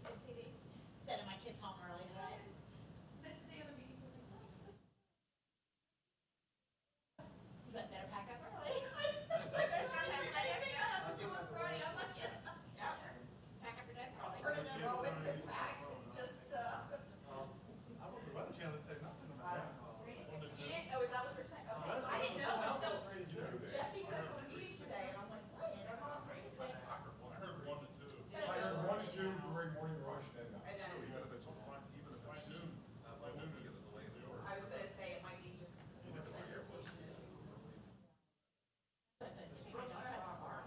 Good CD. Sending my kids home early today. But today on the meeting, was like, You better pack up early. anything I have to do on Friday, I'm like, yeah. Pack up your desk early. Turn it over, oh, it's been packed, it's just, I wrote the Weather Channel and said nothing about that. you didn't, oh, is that what they're saying? Okay, I didn't know until Jesse said on the meeting today, and I'm like, what? They're not 36. I heard 1 to 2. I heard 1 and 2 during morning rush, and And then. then, Even if it's by noon, by noon we get a delay in the order. I was gonna say it might be just more of an irritation issue. I said, if you don't have a car.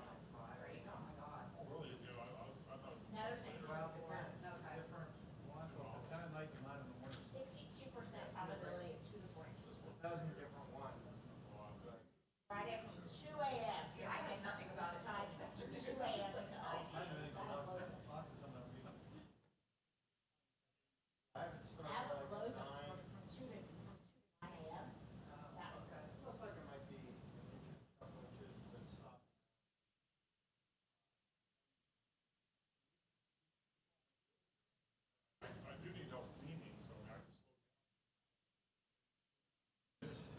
Great, oh my God. Really, you know, I thought. No, there's no Well, difference. Okay. different ones, so it's 10 at night and 9 in the morning. 62% probability of 2 to 4 inches. 1,000 different ones. Friday from 2 a.m. Yeah, I had nothing about it. Time from 2 a.m. to 9 I a.m. haven't anything about that. Lots of some of them. I haven't started That like closes 9. from 2 to 9 a.m. That was good. Looks like it might be a couple inches, but stop. I do need help cleaning, so I can slow down.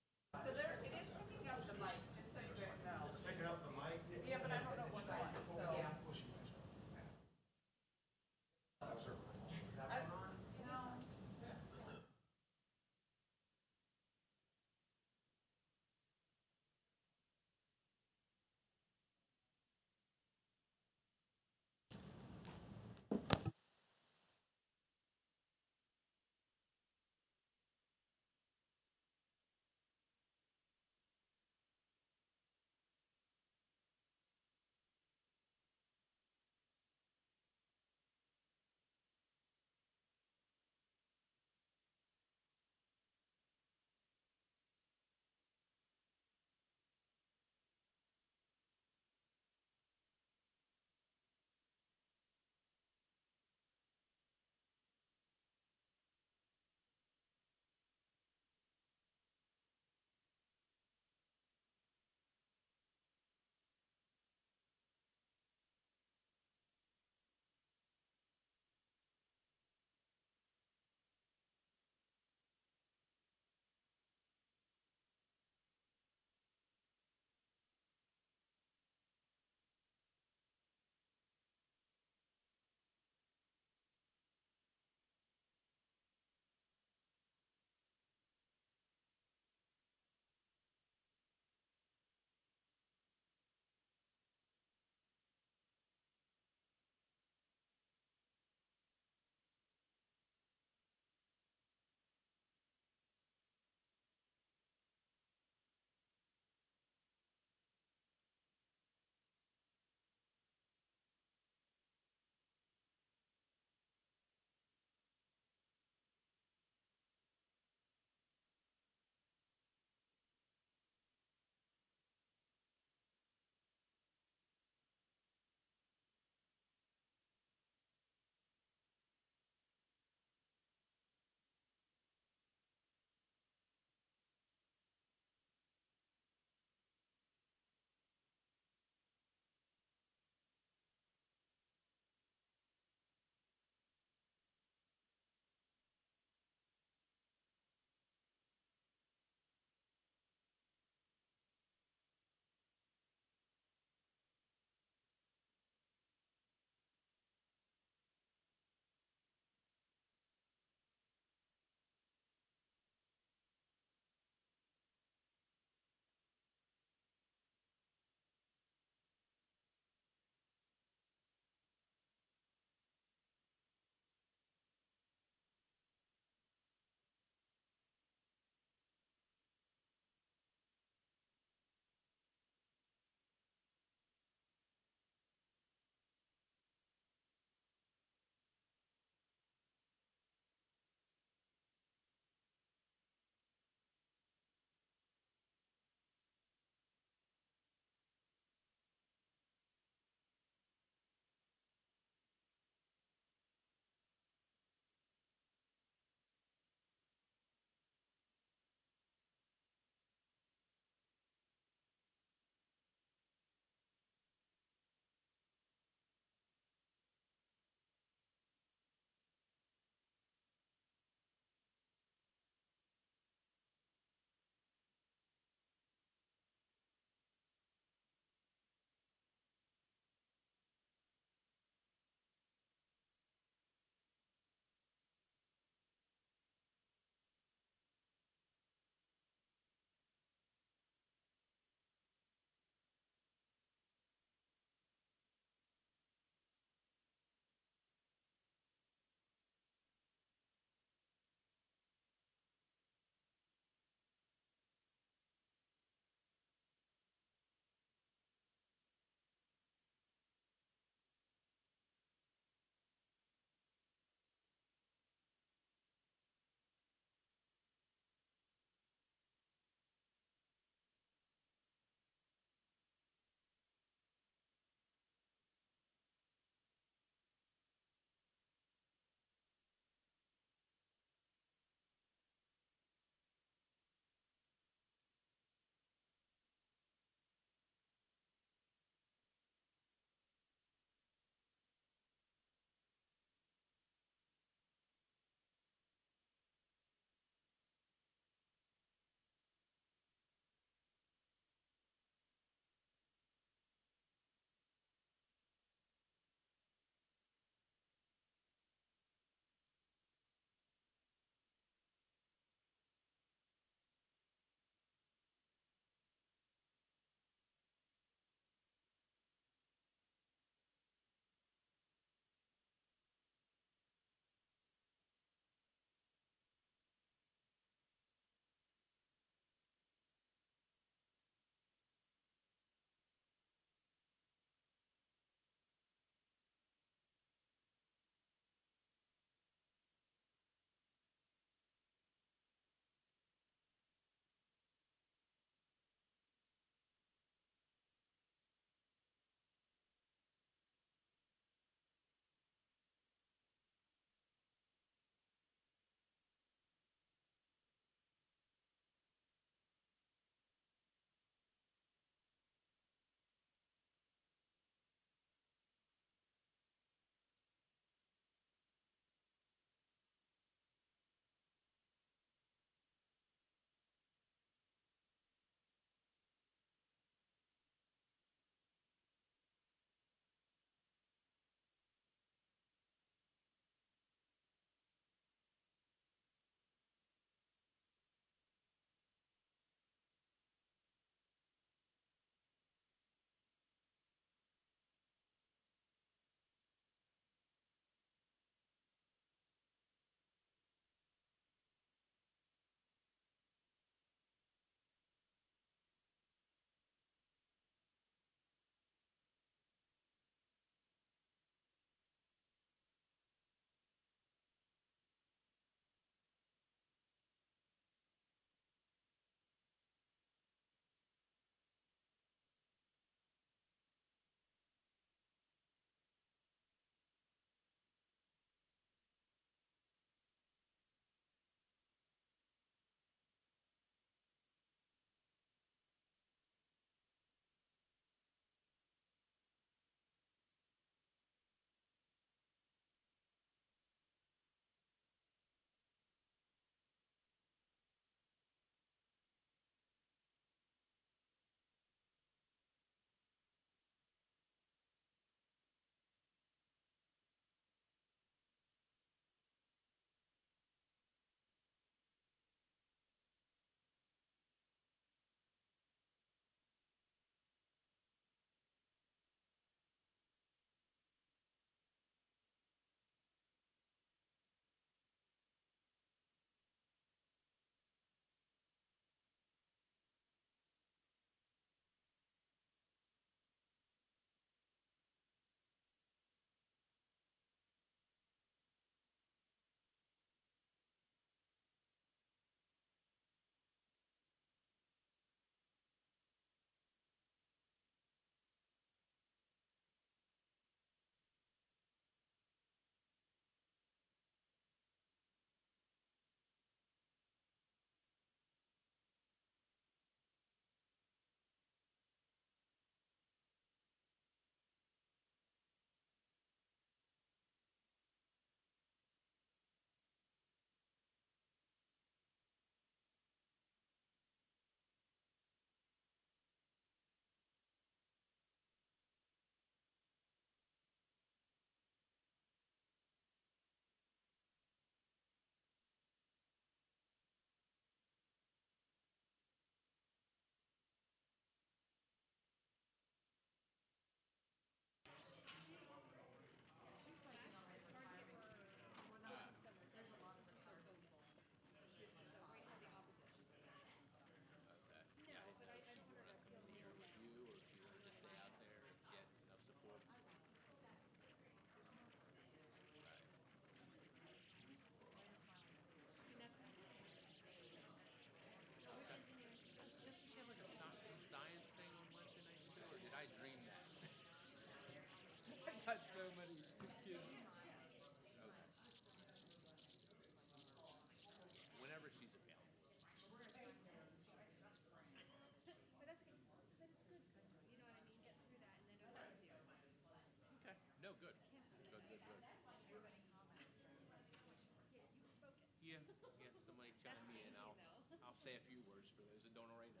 say a few words for those that don't already know.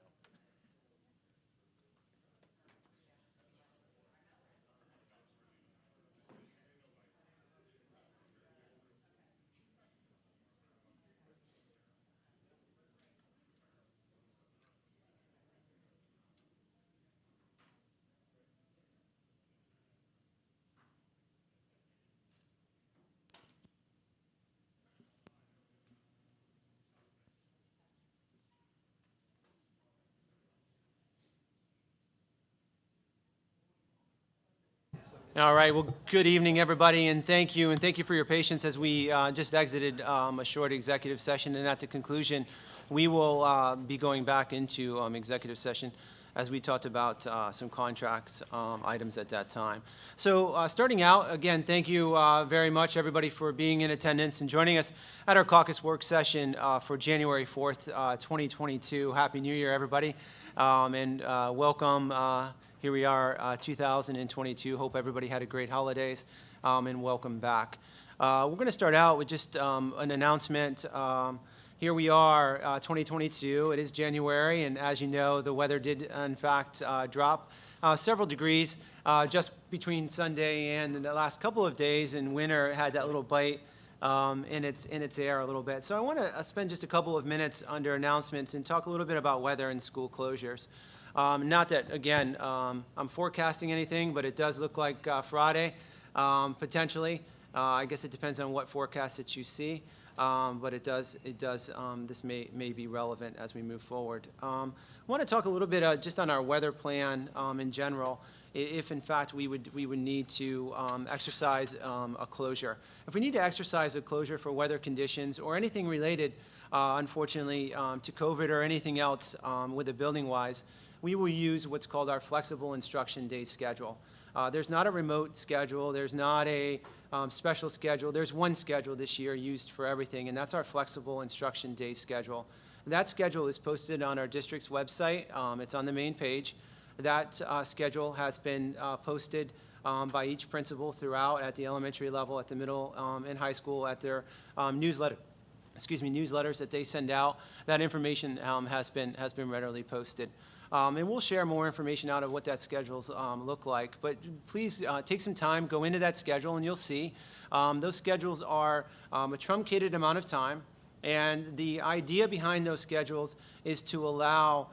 All right, well, good evening, everybody, and thank you for your patience as we just exited a short executive session, and at the conclusion, we will be going back into executive session as we talked about some contracts items at that time. So starting out, again, thank you very much, everybody, for being in attendance and joining us at our caucus work session for January 4th, 2022. Happy New Year, everybody, and welcome. Here we are, 2022. Hope everybody had a great holidays, and welcome back. We're going to start out with just an announcement. Here we are, 2022. It is January, and as you know, the weather did, in fact, drop several degrees just between Sunday and the last couple of days, and winter had that little bite in its air a little bit. So I want to spend just a couple of minutes under announcements and talk a little bit about weather and school closures. Not that, again, I'm forecasting anything, but it does look like Friday, potentially. I guess it depends on what forecast that you see, but it does. This may be relevant as we move forward. I want to talk a little bit just on our weather plan in general, if in fact we would need to exercise a closure. If we need to exercise a closure for weather conditions or anything related, unfortunately, to COVID or anything else with the building-wise, we will use what's called our flexible instruction day schedule. There's not a remote schedule. There's not a special schedule. There's one schedule this year used for everything, and that's our flexible instruction day schedule. That schedule is posted on our district's website. It's on the main page. That schedule has been posted by each principal throughout at the elementary level, at the middle and high school, at their newsletters that they send out. That information has been readily posted. And we'll share more information out of what that schedules look like. But please take some time, go into that schedule, and you'll see those schedules are a truncated amount of time. And the idea behind those schedules is to allow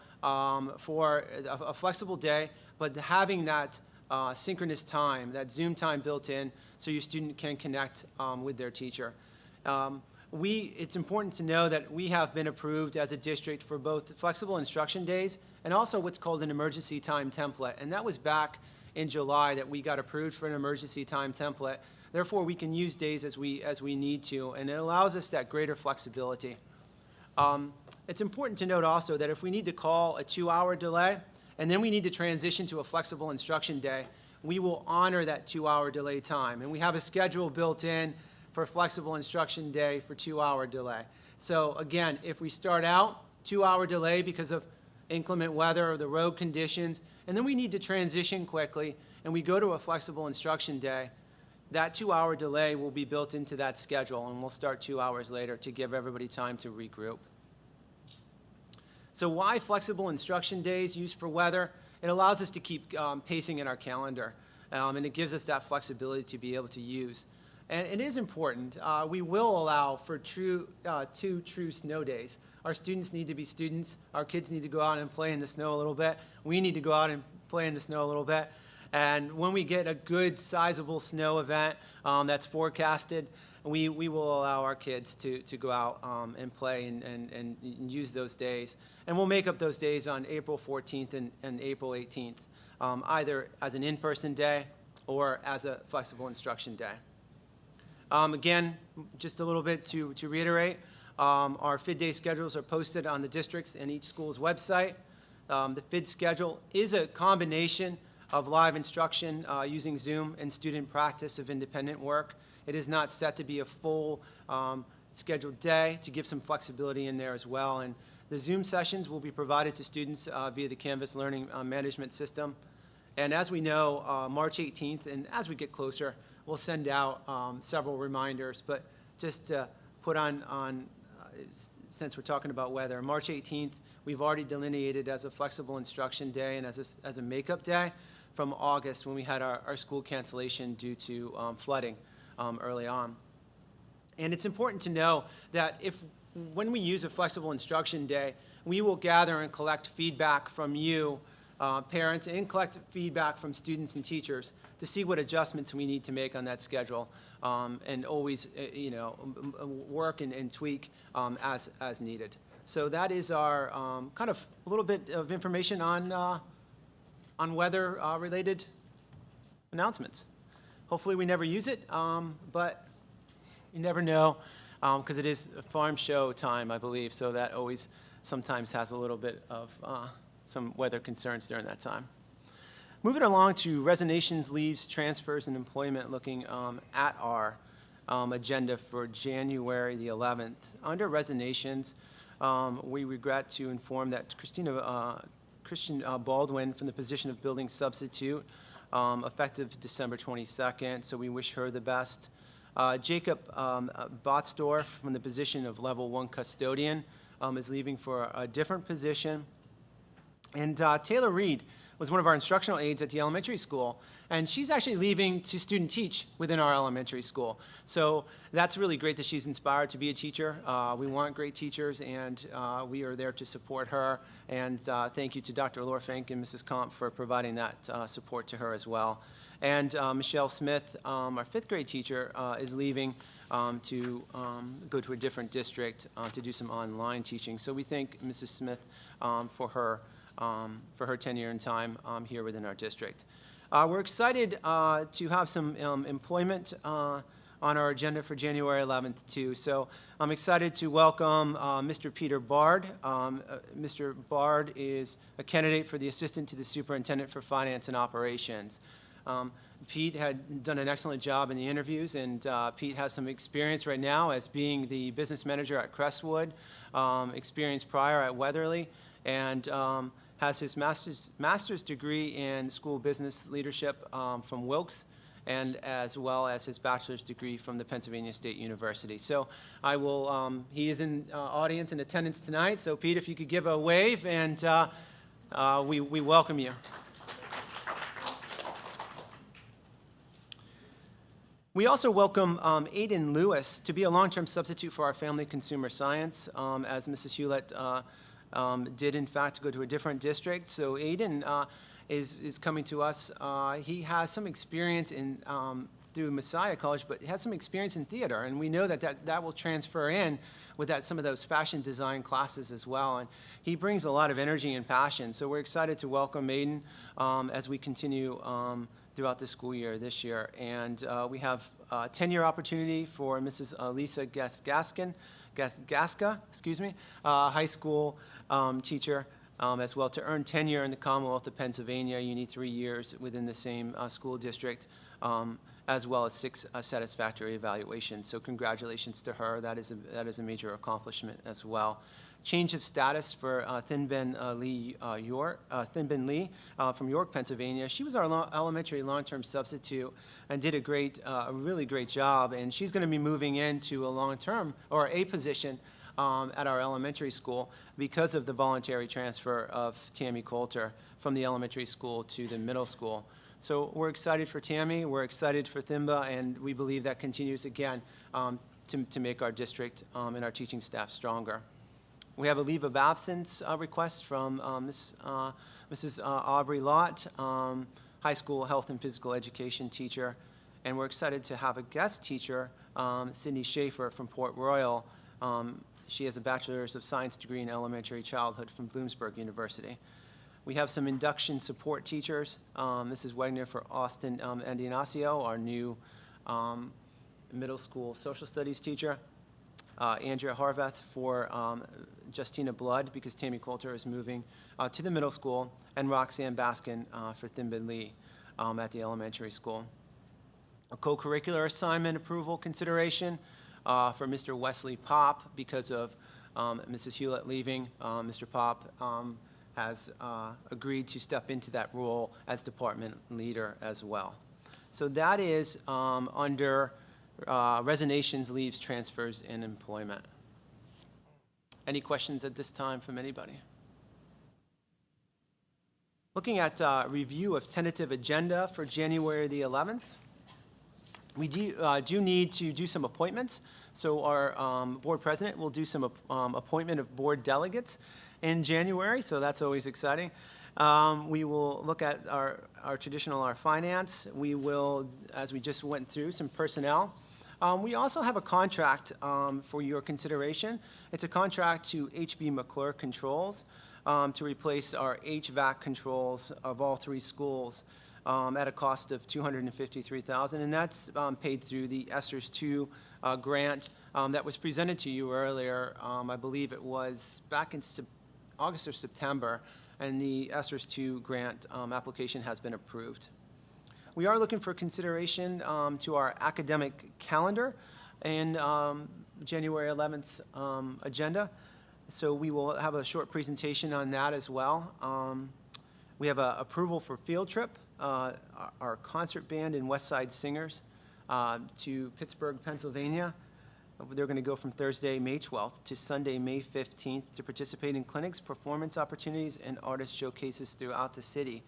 for a flexible day, but having that synchronous time, that Zoom time built in, so your student can connect with their teacher. It's important to know that we have been approved as a district for both flexible instruction days and also what's called an emergency time template. And that was back in July that we got approved for an emergency time template. Therefore, we can use days as we need to, and it allows us that greater flexibility. It's important to note also that if we need to call a 2-hour delay, and then we need to transition to a flexible instruction day, we will honor that 2-hour delay time. And we have a schedule built in for flexible instruction day for 2-hour delay. So again, if we start out 2-hour delay because of inclement weather or the road conditions, and then we need to transition quickly, and we go to a flexible instruction day, that 2-hour delay will be built into that schedule, and we'll start 2 hours later to give everybody time to regroup. So why flexible instruction days used for weather? It allows us to keep pacing in our calendar, and it gives us that flexibility to be able to use. And it is important. We will allow for 2 true snow days. Our students need to be students. Our kids need to go out and play in the snow a little bit. We need to go out and play in the snow a little bit. And when we get a good, sizable snow event that's forecasted, we will allow our kids to go out and play and use those days. And we'll make up those days on April 14th and April 18th, either as an in-person day or as a flexible instruction day. Again, just a little bit to reiterate, our FID day schedules are posted on the district's and each school's website. The FID schedule is a combination of live instruction using Zoom and student practice of independent work. It is not set to be a full scheduled day, to give some flexibility in there as well. And the Zoom sessions will be provided to students via the Canvas Learning Management System. And as we know, March 18th, and as we get closer, we'll send out several reminders. But just to put on since we're talking about weather. March 18th, we've already delineated as a flexible instruction day and as a makeup day from August when we had our school cancellation due to flooding early on. And it's important to know that when we use a flexible instruction day, we will gather and collect feedback from you, parents, and collect feedback from students and teachers to see what adjustments we need to make on that schedule, and always, work and tweak as needed. So that is our kind of a little bit of information on weather-related announcements. Hopefully we never use it, but you never know, because it is a farm show time, I believe, so that always sometimes has a little bit of some weather concerns during that time. Moving along to resignations, leaves, transfers, and employment, looking at our agenda for January the 11th. Under resignations, we regret to inform that Christian Baldwin from the position of building substitute, effective December 22nd, so we wish her the best. Jacob Botsdorf from the position of level 1 custodian is leaving for a different position. And Taylor Reed was one of our instructional aides at the elementary school, and she's actually leaving to student teach within our elementary school. So that's really great that she's inspired to be a teacher. We want great teachers, and we are there to support her. And thank you to Dr. Lorfink and Mrs. Comp for providing that support to her as well. And Michelle Smith, our 5th grade teacher, is leaving to go to a different district to do some online teaching. So we thank Mrs. Smith for her tenure and time here within our district. We're excited to have some employment on our agenda for January 11th, too. So I'm excited to welcome Mr. Peter Bard. Mr. Bard is a candidate for the Assistant to the Superintendent for Finance and Operations. Pete had done an excellent job in the interviews, and Pete has some experience right now as being the business manager at Crestwood, experience prior at Weatherly, and has his master's degree in school business leadership from Wilkes, and as well as his bachelor's degree from the Pennsylvania State University. So I will, he is in audience and attendance tonight, so Pete, if you could give a wave, and we welcome you. We also welcome Aiden Lewis to be a long-term substitute for our family consumer science, as Mrs. Hewlett did, in fact, go to a different district. So Aiden is coming to us. He has some experience in through Messiah College, but he has some experience in theater, and we know that will transfer in with some of those fashion design classes as well. And he brings a lot of energy and passion. So we're excited to welcome Aiden as we continue throughout the school year this year. And we have a 10-year opportunity for Mrs. Lisa Gaska, high school teacher, as well. To earn tenure in the Commonwealth of Pennsylvania, you need 3 years within the same school district, as well as 6 satisfactory evaluations. So congratulations to her. That is a major accomplishment as well. Change of status for Thinben Lee from York, Pennsylvania. She was our elementary long-term substitute and did a really great job. And she's going to be moving into a long-term or a position at our elementary school because of the voluntary transfer of Tammy Coulter from the elementary school to the middle school. So we're excited for Tammy, we're excited for Thimba, and we believe that continues again to make our district and our teaching staff stronger. We have a leave of absence request from Mrs. Aubrey Lott, high school health and physical education teacher, and we're excited to have a guest teacher, Sydney Schaefer from Port Royal. She has a bachelor's of science degree in elementary childhood from Bloomsburg University. We have some induction support teachers. Mrs. Wagner for Austin Andianasio, our new middle school social studies teacher. Andrea Harvath for Justina Blood, because Tammy Coulter is moving to the middle school, and Roxanne Baskin for Thimben Lee at the elementary school. A co-curricular assignment approval consideration for Mr. Wesley Pop because of Mrs. Hewlett leaving. Mr. Pop has agreed to step into that role as department leader as well. So that is under resignations, leaves, transfers, and employment. Any questions at this time from anybody? Looking at review of tentative agenda for January the 11th, we do need to do some appointments. So our board president will do some appointment of board delegates in January, so that's always exciting. We will look at our finance. We will, as we just went through, some personnel. We also have a contract for your consideration. It's a contract to HB McClure Controls to replace our HVAC controls of all 3 schools at a cost of $253,000, and that's paid through the ESSERS II grant that was presented to you earlier. I believe it was back in August or September, and the ESSERS II grant application has been approved. We are looking for consideration to our academic calendar and January 11th's agenda. So we will have a short presentation on that as well. We have approval for field trip, our concert band and West Side Singers to Pittsburgh, Pennsylvania. They're going to go from Thursday, May 12th to Sunday, May 15th to participate in clinics, performance opportunities, and artist showcases throughout the city.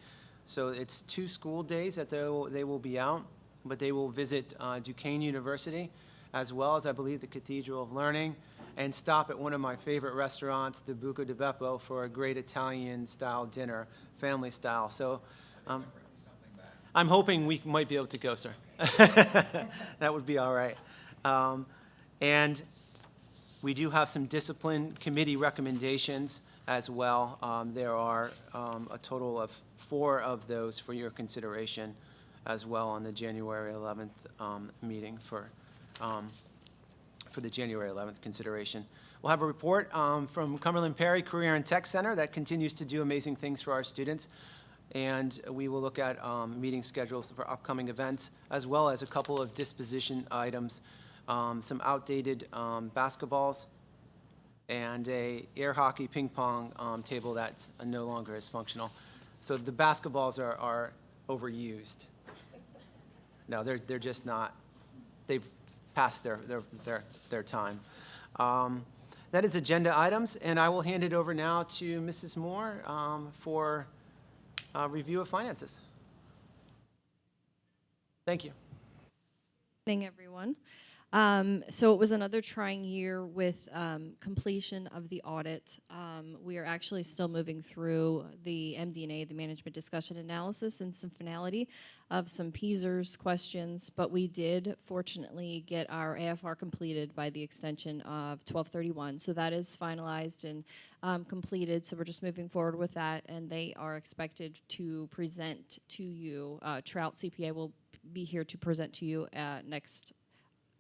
So it's 2 school days that they will be out, but they will visit Duquesne University, as well as, I believe, the Cathedral of Learning, and stop at one of my favorite restaurants, the Buca di Beppo, for a great Italian-style dinner, family style. So I'm hoping we might be able to go, sir. That would be all right. And we do have some discipline committee recommendations as well. There are a total of 4 of those for your consideration as well on the January 11th meeting for the January 11th consideration. We'll have a report from Cumberland Perry Career and Tech Center that continues to do amazing things for our students. And we will look at meeting schedules for upcoming events, as well as a couple of disposition items, some outdated basketballs, and a air hockey ping pong table that no longer is functional. So the basketballs are overused. No, they're just not. They've past their time. That is agenda items, and I will hand it over now to Mrs. Moore for review of finances. Thank you. Good evening, everyone. So it was another trying year with completion of the audit. We are actually still moving through the MD&A, the Management Discussion Analysis, and some finality of some PSERS questions, but we did fortunately get our AFR completed by the extension of 12/31. So that is finalized and completed, so we're just moving forward with that, and they are expected to present to you. Trout CPA will be here to present to you next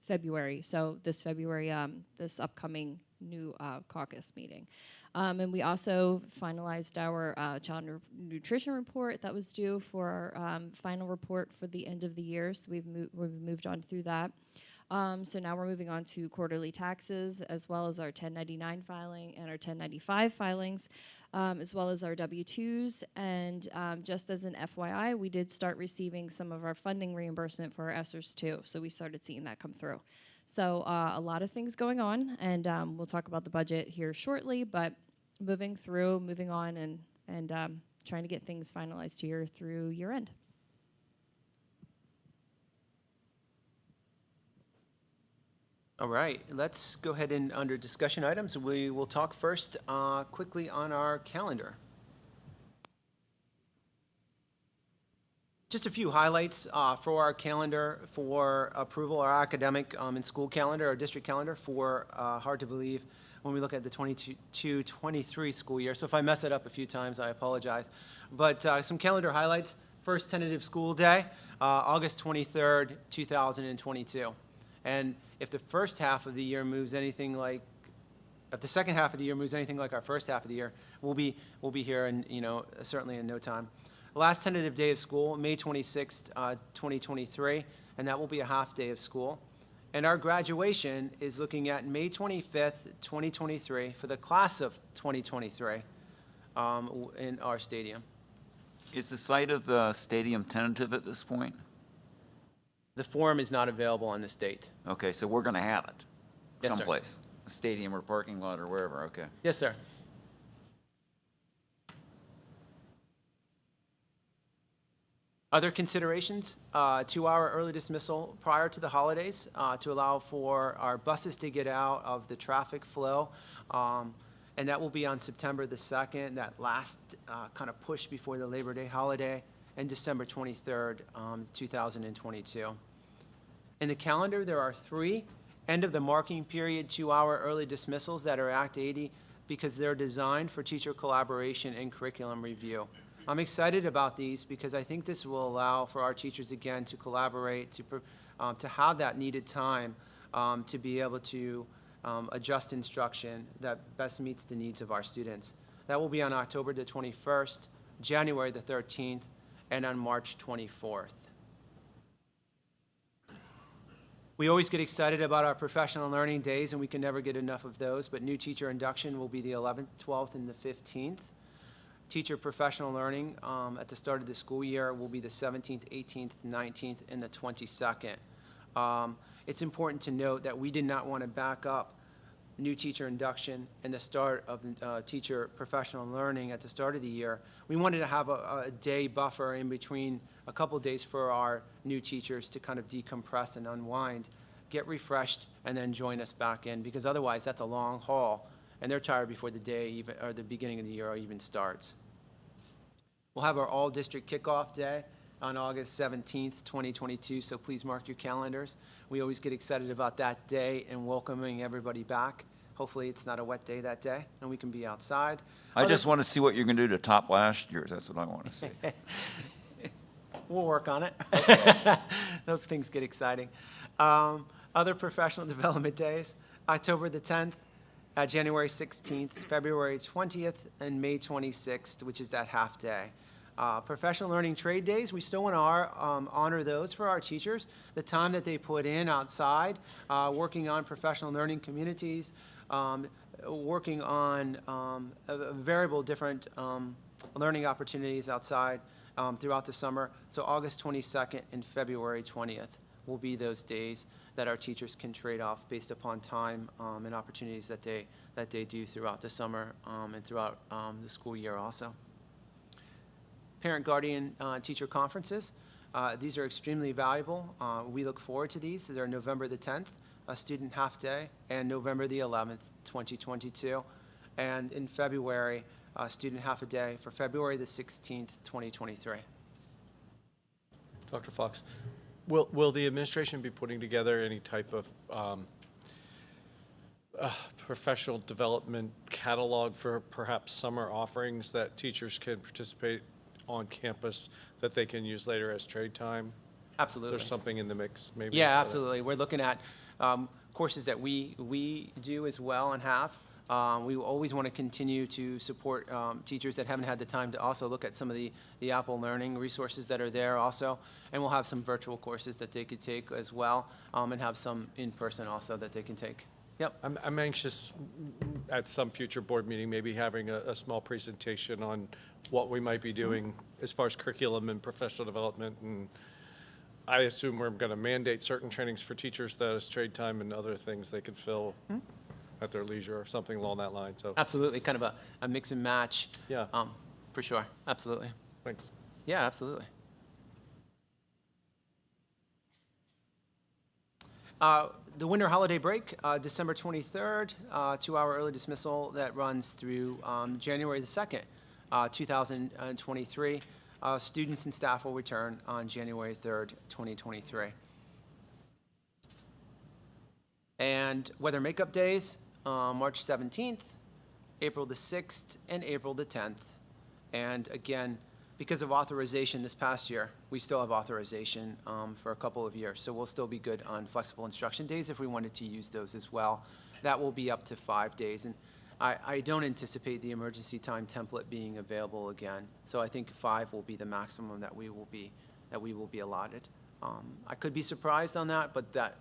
February, so this February, this upcoming new caucus meeting. And we also finalized our child nutrition report that was due for our final report for the end of the year, so we've moved on through that. So now we're moving on to quarterly taxes, as well as our 1099 filing and our 1095 filings, as well as our W-2s. And just as an FYI, we did start receiving some of our funding reimbursement for our ESSERS too, so we started seeing that come through. So a lot of things going on, and we'll talk about the budget here shortly, but moving on, and trying to get things finalized here through year end. All right, let's go ahead and under discussion items, we will talk first quickly on our calendar. Just a few highlights for our calendar for approval, our academic and school calendar, our district calendar for, hard to believe, when we look at the 22-23 school year. So if I mess it up a few times, I apologize. But some calendar highlights. First tentative school day, August 23rd, 2022. And if the first half of the year moves anything like, if the second half of the year moves anything like our first half of the year, we'll be here in, certainly in no time. Last tentative day of school, May 26th, 2023, and that will be a half day of school. And our graduation is looking at May 25th, 2023, for the class of 2023 in our stadium. Is the site of the stadium tentative at this point? The form is not available on this date. Okay, so we're going to have it Yes, sir. someplace. stadium or parking lot or wherever, okay. Yes, sir. Other considerations, 2-hour early dismissal prior to the holidays to allow for our buses to get out of the traffic flow. And that will be on September the 2nd, that last kind of push before the Labor Day holiday, and December 23rd, 2022. In the calendar, there are 3 end of the marking period 2-hour early dismissals that are Act 80 because they're designed for teacher collaboration and curriculum review. I'm excited about these because I think this will allow for our teachers again to collaborate, to have that needed time to be able to adjust instruction that best meets the needs of our students. That will be on October the 21st, January the 13th, and on March 24th. We always get excited about our professional learning days, and we can never get enough of those, but new teacher induction will be the 11th, 12th, and the 15th. Teacher professional learning at the start of the school year will be the 17th, 18th, 19th, and the 22nd. It's important to note that we did not want to back up new teacher induction and the start of teacher professional learning at the start of the year. We wanted to have a day buffer in between, a couple days for our new teachers to kind of decompress and unwind, get refreshed, and then join us back in, because otherwise that's a long haul, and they're tired before the day even, or the beginning of the year even starts. We'll have our all-district kickoff day on August 17th, 2022, so please mark your calendars. We always get excited about that day and welcoming everybody back. Hopefully it's not a wet day that day, and we can be outside. I just want to see what you're going to do to top last year's, that's what I want to see. We'll work on it. Those things get exciting. Other professional development days, October the 10th, January 16th, February 20th, and May 26th, which is that half day. Professional learning trade days, we still want to honor those for our teachers, the time that they put in outside, working on professional learning communities, working on variable different learning opportunities outside throughout the summer. So August 22nd and February 20th will be those days that our teachers can trade off based upon time and opportunities that they do throughout the summer and throughout the school year also. Parent guardian teacher conferences. These are extremely valuable. We look forward to these. They're November the 10th, a student half day, and November the 11th, 2022. And in February, student half a day for February the 16th, 2023. Dr. Fox, will the administration be putting together any type of professional development catalog for perhaps summer offerings that teachers can participate on campus that they can use later as trade time? Absolutely. There's something in the mix, maybe? Yeah, for that? absolutely. We're looking at courses that we do as well and have. We always want to continue to support teachers that haven't had the time to also look at some of the Apple Learning resources that are there also. And we'll have some virtual courses that they could take as well, and have some in-person also that they can take. Yep. I'm anxious at some future board meeting, maybe having a small presentation on what we might be doing as far as curriculum and professional development. And I assume we're going to mandate certain trainings for teachers that is trade time and other things they could fill at their leisure or something along that line. So Absolutely, kind of a mix and match. Yeah. For sure, absolutely. Thanks. Yeah, absolutely. The winter holiday break, December 23rd, 2-hour early dismissal that runs through January the 2nd, 2023. Students and staff will return on January 3rd, 2023. And weather makeup days, March 17th, April the 6th, and April the 10th. And again, because of authorization this past year, we still have authorization for a couple of years. So we'll still be good on flexible instruction days if we wanted to use those as well. That will be up to 5 days. And I don't anticipate the emergency time template being available again. So I think 5 will be the maximum that we will be allotted. I could be surprised on that, but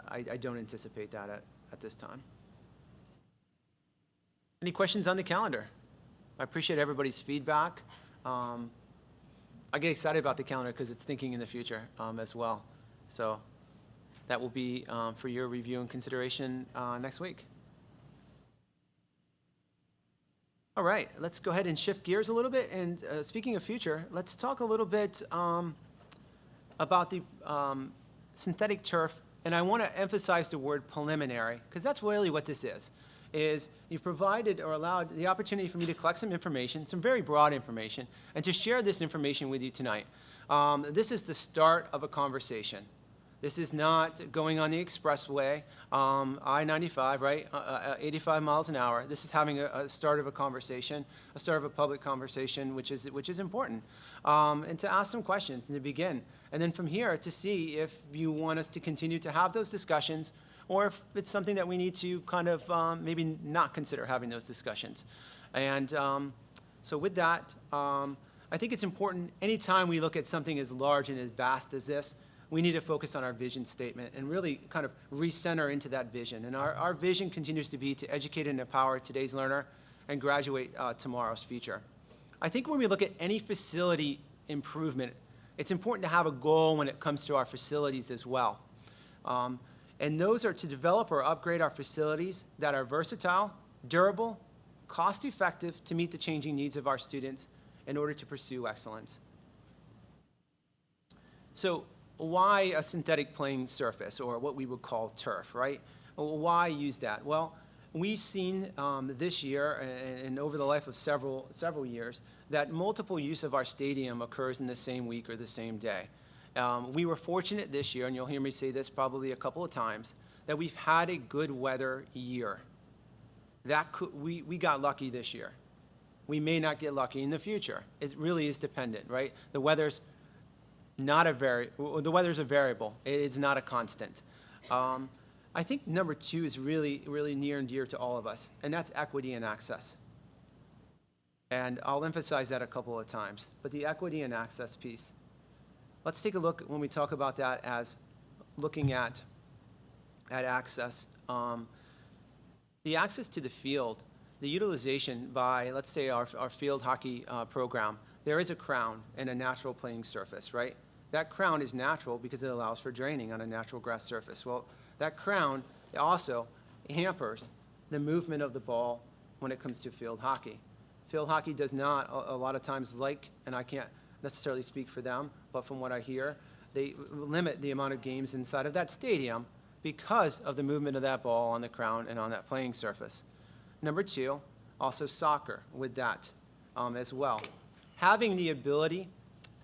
I don't anticipate that at this time. Any questions on the calendar? I appreciate everybody's feedback. I get excited about the calendar because it's thinking in the future as well. So that will be for your review and consideration next week. All right, let's go ahead and shift gears a little bit. And speaking of future, let's talk a little bit about the synthetic turf. And I want to emphasize the word preliminary, because that's really what this is you provided or allowed the opportunity for me to collect some information, some very broad information, and to share this information with you tonight. This is the start of a conversation. This is not going on the expressway, I-95, right, 85 miles an hour. This is having a start of a conversation, a start of a public conversation, which is important. And to ask some questions and to begin. And then from here to see if you want us to continue to have those discussions, or if it's something that we need to kind of maybe not consider having those discussions. And so with that, I think it's important anytime we look at something as large and as vast as this, we need to focus on our vision statement and really kind of recenter into that vision. And our vision continues to be to educate and empower today's learner and graduate tomorrow's future. I think when we look at any facility improvement, it's important to have a goal when it comes to our facilities as well. And those are to develop or upgrade our facilities that are versatile, durable, cost-effective to meet the changing needs of our students in order to pursue excellence. So why a synthetic playing surface, or what we would call turf, right? Why use that? Well, we've seen this year and over the life of several years that multiple use of our stadium occurs in the same week or the same day. We were fortunate this year, and you'll hear me say this probably a couple of times, that we've had a good weather year. We got lucky this year. We may not get lucky in the future. It really is dependent, right? The weather's a variable. It's not a constant. I think number two is really, really near and dear to all of us, and that's equity and access. And I'll emphasize that a couple of times. But the equity and access piece, let's take a look when we talk about that as looking at access. The access to the field, the utilization by, let's say, our field hockey program, there is a crown and a natural playing surface, right? That crown is natural because it allows for draining on a natural grass surface. Well, that crown also hampers the movement of the ball when it comes to field hockey. Field hockey does not, a lot of times, and I can't necessarily speak for them, but from what I hear, they limit the amount of games inside of that stadium because of the movement of that ball on the crown and on that playing surface. Number two, also soccer with that as well. Having the ability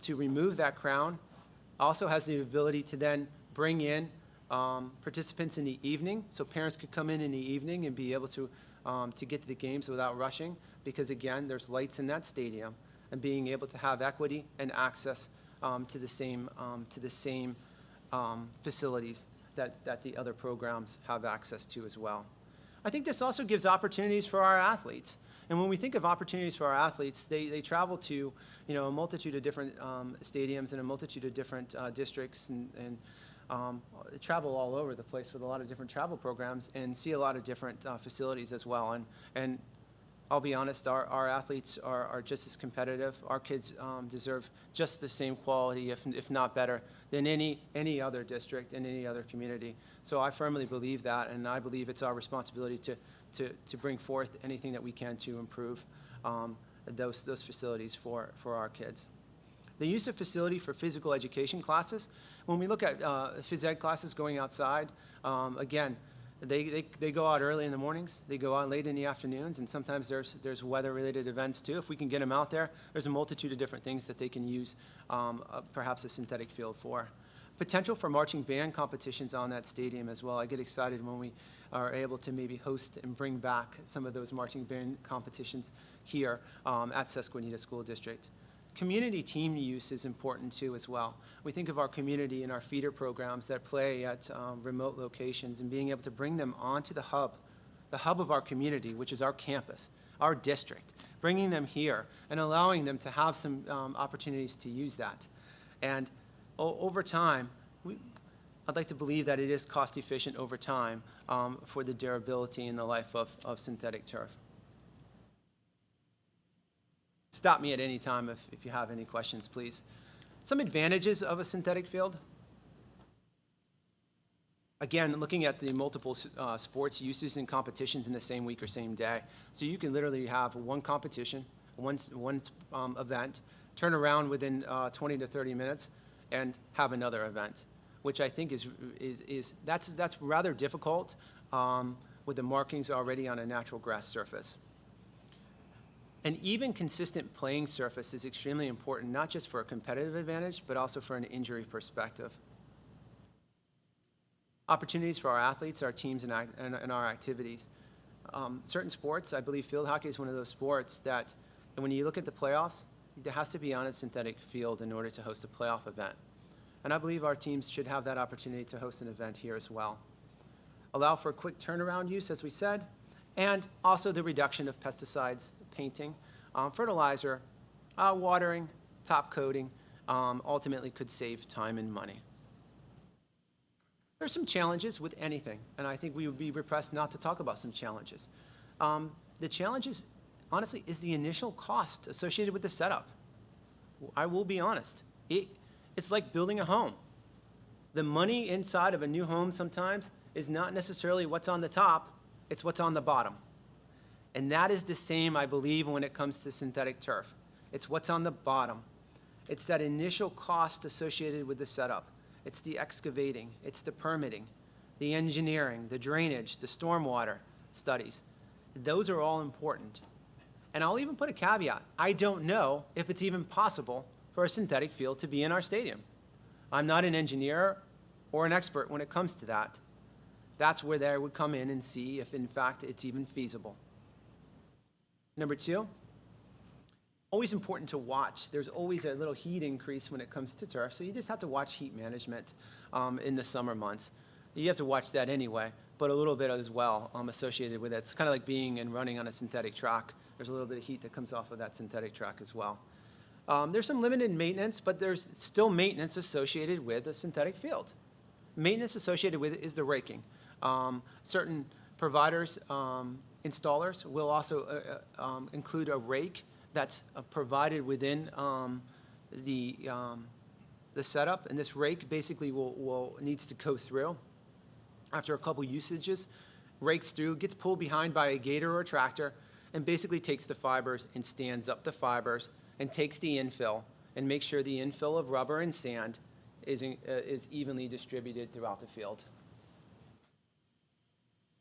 to remove that crown also has the ability to then bring in participants in the evening, so parents could come in the evening and be able to get to the games without rushing, because again, there's lights in that stadium, and being able to have equity and access to the same facilities that the other programs have access to as well. I think this also gives opportunities for our athletes. And when we think of opportunities for our athletes, they travel to a multitude of different stadiums and a multitude of different districts and travel all over the place with a lot of different travel programs and see a lot of different facilities as well. And I'll be honest, our athletes are just as competitive. Our kids deserve just the same quality, if not better, than any other district in any other community. So I firmly believe that, and I believe it's our responsibility to bring forth anything that we can to improve those facilities for our kids. The use of facility for physical education classes, when we look at phys ed classes going outside, again, they go out early in the mornings, they go out late in the afternoons, and sometimes there's weather-related events too. If we can get them out there, there's a multitude of different things that they can use perhaps a synthetic field for. Potential for marching band competitions on that stadium as well. I get excited when we are able to maybe host and bring back some of those marching band competitions here at Susquenita School District. Community team use is important too as well. We think of our community and our feeder programs that play at remote locations, and being able to bring them onto the hub of our community, which is our campus, our district, bringing them here and allowing them to have some opportunities to use that. And over time, I'd like to believe that it is cost efficient over time for the durability and the life of synthetic turf. Stop me at any time if you have any questions, please. Some advantages of a synthetic field. Again, looking at the multiple sports uses and competitions in the same week or same day. So you can literally have one competition, one event, turn around within 20 to 30 minutes, and have another event, which I think that's rather difficult with the markings already on a natural grass surface. An even consistent playing surface is extremely important, not just for a competitive advantage, but also for an injury perspective. Opportunities for our athletes, our teams, and our activities. Certain sports, I believe field hockey is one of those sports that, when you look at the playoffs, there has to be on a synthetic field in order to host a playoff event. And I believe our teams should have that opportunity to host an event here as well. Allow for quick turnaround use, as we said, and also the reduction of pesticides, painting, fertilizer, watering, top coating, ultimately could save time and money. There's some challenges with anything, and I think we would be repressed not to talk about some challenges. The challenges, honestly, is the initial cost associated with the setup. I will be honest. It's like building a home. The money inside of a new home sometimes is not necessarily what's on the top, it's what's on the bottom. And that is the same, I believe, when it comes to synthetic turf. It's what's on the bottom. It's that initial cost associated with the setup. It's the excavating, it's the permitting, the engineering, the drainage, the stormwater studies. Those are all important. And I'll even put a caveat. I don't know if it's even possible for a synthetic field to be in our stadium. I'm not an engineer or an expert when it comes to that. That's where they would come in and see if, in fact, it's even feasible. Number two, always important to watch. There's always a little heat increase when it comes to turf, so you just have to watch heat management in the summer months. You have to watch that anyway, but a little bit as well associated with it. It's kind of like being and running on a synthetic track. There's a little bit of heat that comes off of that synthetic track as well. There's some limited maintenance, but there's still maintenance associated with a synthetic field. Maintenance associated with it is the raking. Certain providers, installers, will also include a rake that's provided within the setup, and this rake basically needs to go through after a couple usages, rakes through, gets pulled behind by a gator or a tractor, and basically takes the fibers and stands up the fibers and takes the infill and makes sure the infill of rubber and sand is evenly distributed throughout the field.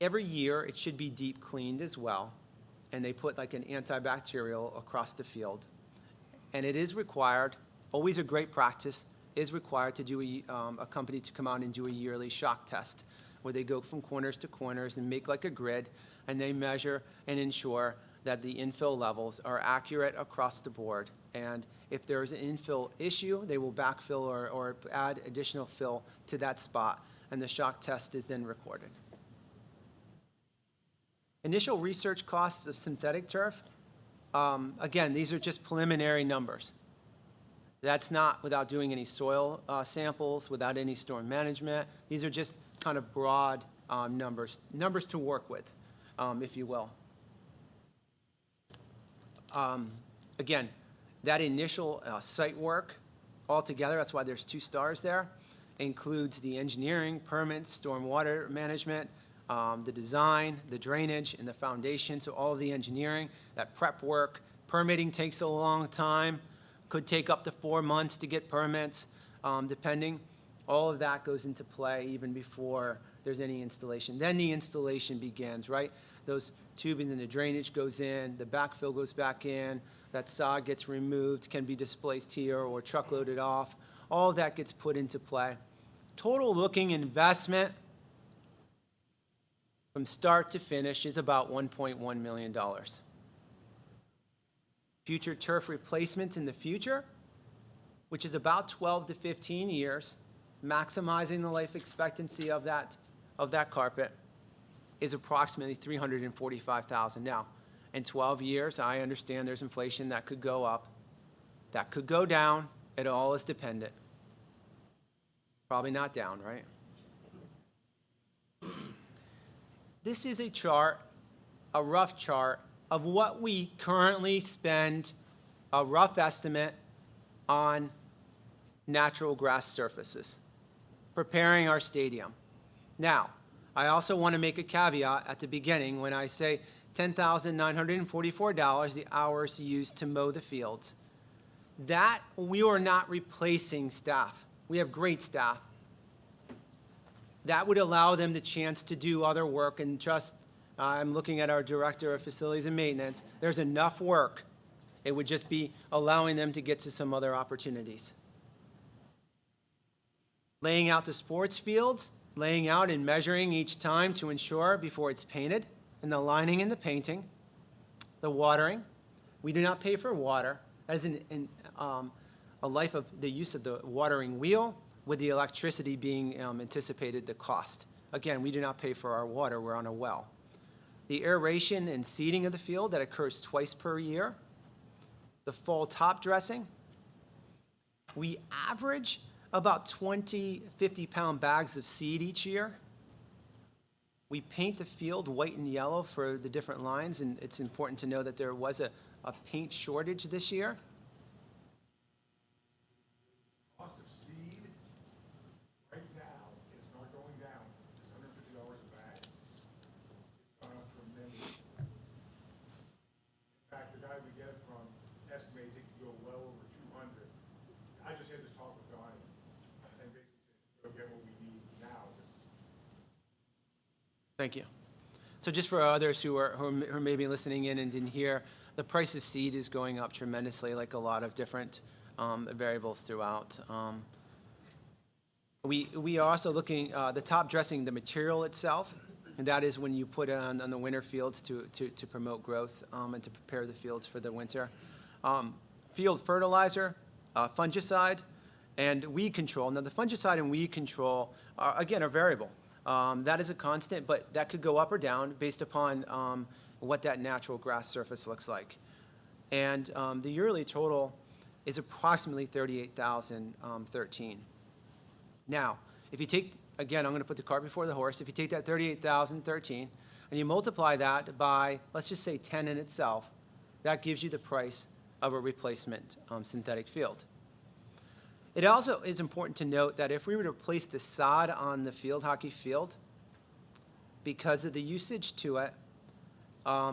Every year, it should be deep cleaned as well, and they put like an antibacterial across the field. And it is required, always a great practice, is required to do a company to come out and do a yearly shock test, where they go from corners to corners and make like a grid, and they measure and ensure that the infill levels are accurate across the board. And if there is an infill issue, they will backfill or add additional fill to that spot, and the shock test is then recorded. Initial research costs of synthetic turf, again, these are just preliminary numbers. That's not without doing any soil samples, without any storm management. These are just kind of broad numbers to work with, if you will. Again, that initial site work altogether, that's why there's 2 stars there, includes the engineering, permits, stormwater management, the design, the drainage, and the foundation. So all of the engineering, that prep work. Permitting takes a long time, could take up to 4 months to get permits, depending. All of that goes into play even before there's any installation. Then the installation begins, right? Those tubing and the drainage goes in, the backfill goes back in, that sod gets removed, can be displaced here or truckloaded off. All of that gets put into play. Total looking investment from start to finish is about $1.1 million. Future turf replacements in the future, which is about 12 to 15 years, maximizing the life expectancy of that carpet, is approximately $345,000. Now, in 12 years, I understand there's inflation that could go up, that could go down. It all is dependent. Probably not down, right? This is a chart, a rough chart, of what we currently spend, a rough estimate on natural grass surfaces, preparing our stadium. Now, I also want to make a caveat at the beginning when I say $10,944, the hours used to mow the fields. That, we are not replacing staff. We have great staff. That would allow them the chance to do other work and just, I'm looking at our Director of Facilities and Maintenance, there's enough work. It would just be allowing them to get to some other opportunities. Laying out the sports fields, laying out and measuring each time to ensure before it's painted, and the lining and the painting, the watering. We do not pay for water. That is a life of the use of the watering wheel, with the electricity being anticipated the cost. Again, we do not pay for our water, we're on a well. The aeration and seeding of the field that occurs twice per year. The fall top dressing. We average about 20 50-pound bags of seed each year. We paint the field white and yellow for the different lines, and it's important to know that there was a paint shortage this year. Cost of seed right now is not going down. It's $150 a bag. It's gone up tremendously. In fact, the guy we get it from estimates it could go well over 200. I just had this talk with Donnie, and basically said, go get what we need now. Thank you. So just for others who are maybe listening in and didn't hear, the price of seed is going up tremendously, like a lot of different variables throughout. We are also looking, the top dressing, the material itself, and that is when you put it on the winter fields to promote growth and to prepare the fields for the winter. Field fertilizer, fungicide, and weed control. Now, the fungicide and weed control, again, are variable. That is a constant, but that could go up or down based upon what that natural grass surface looks like. And the yearly total is approximately $38,013. Now, if you take, again, I'm going to put the cart before the horse. If you take that $38,013 and you multiply that by, let's just say 10 in itself, that gives you the price of a replacement synthetic field. It also is important to note that if we were to place the sod on the field hockey field, because of the usage to it,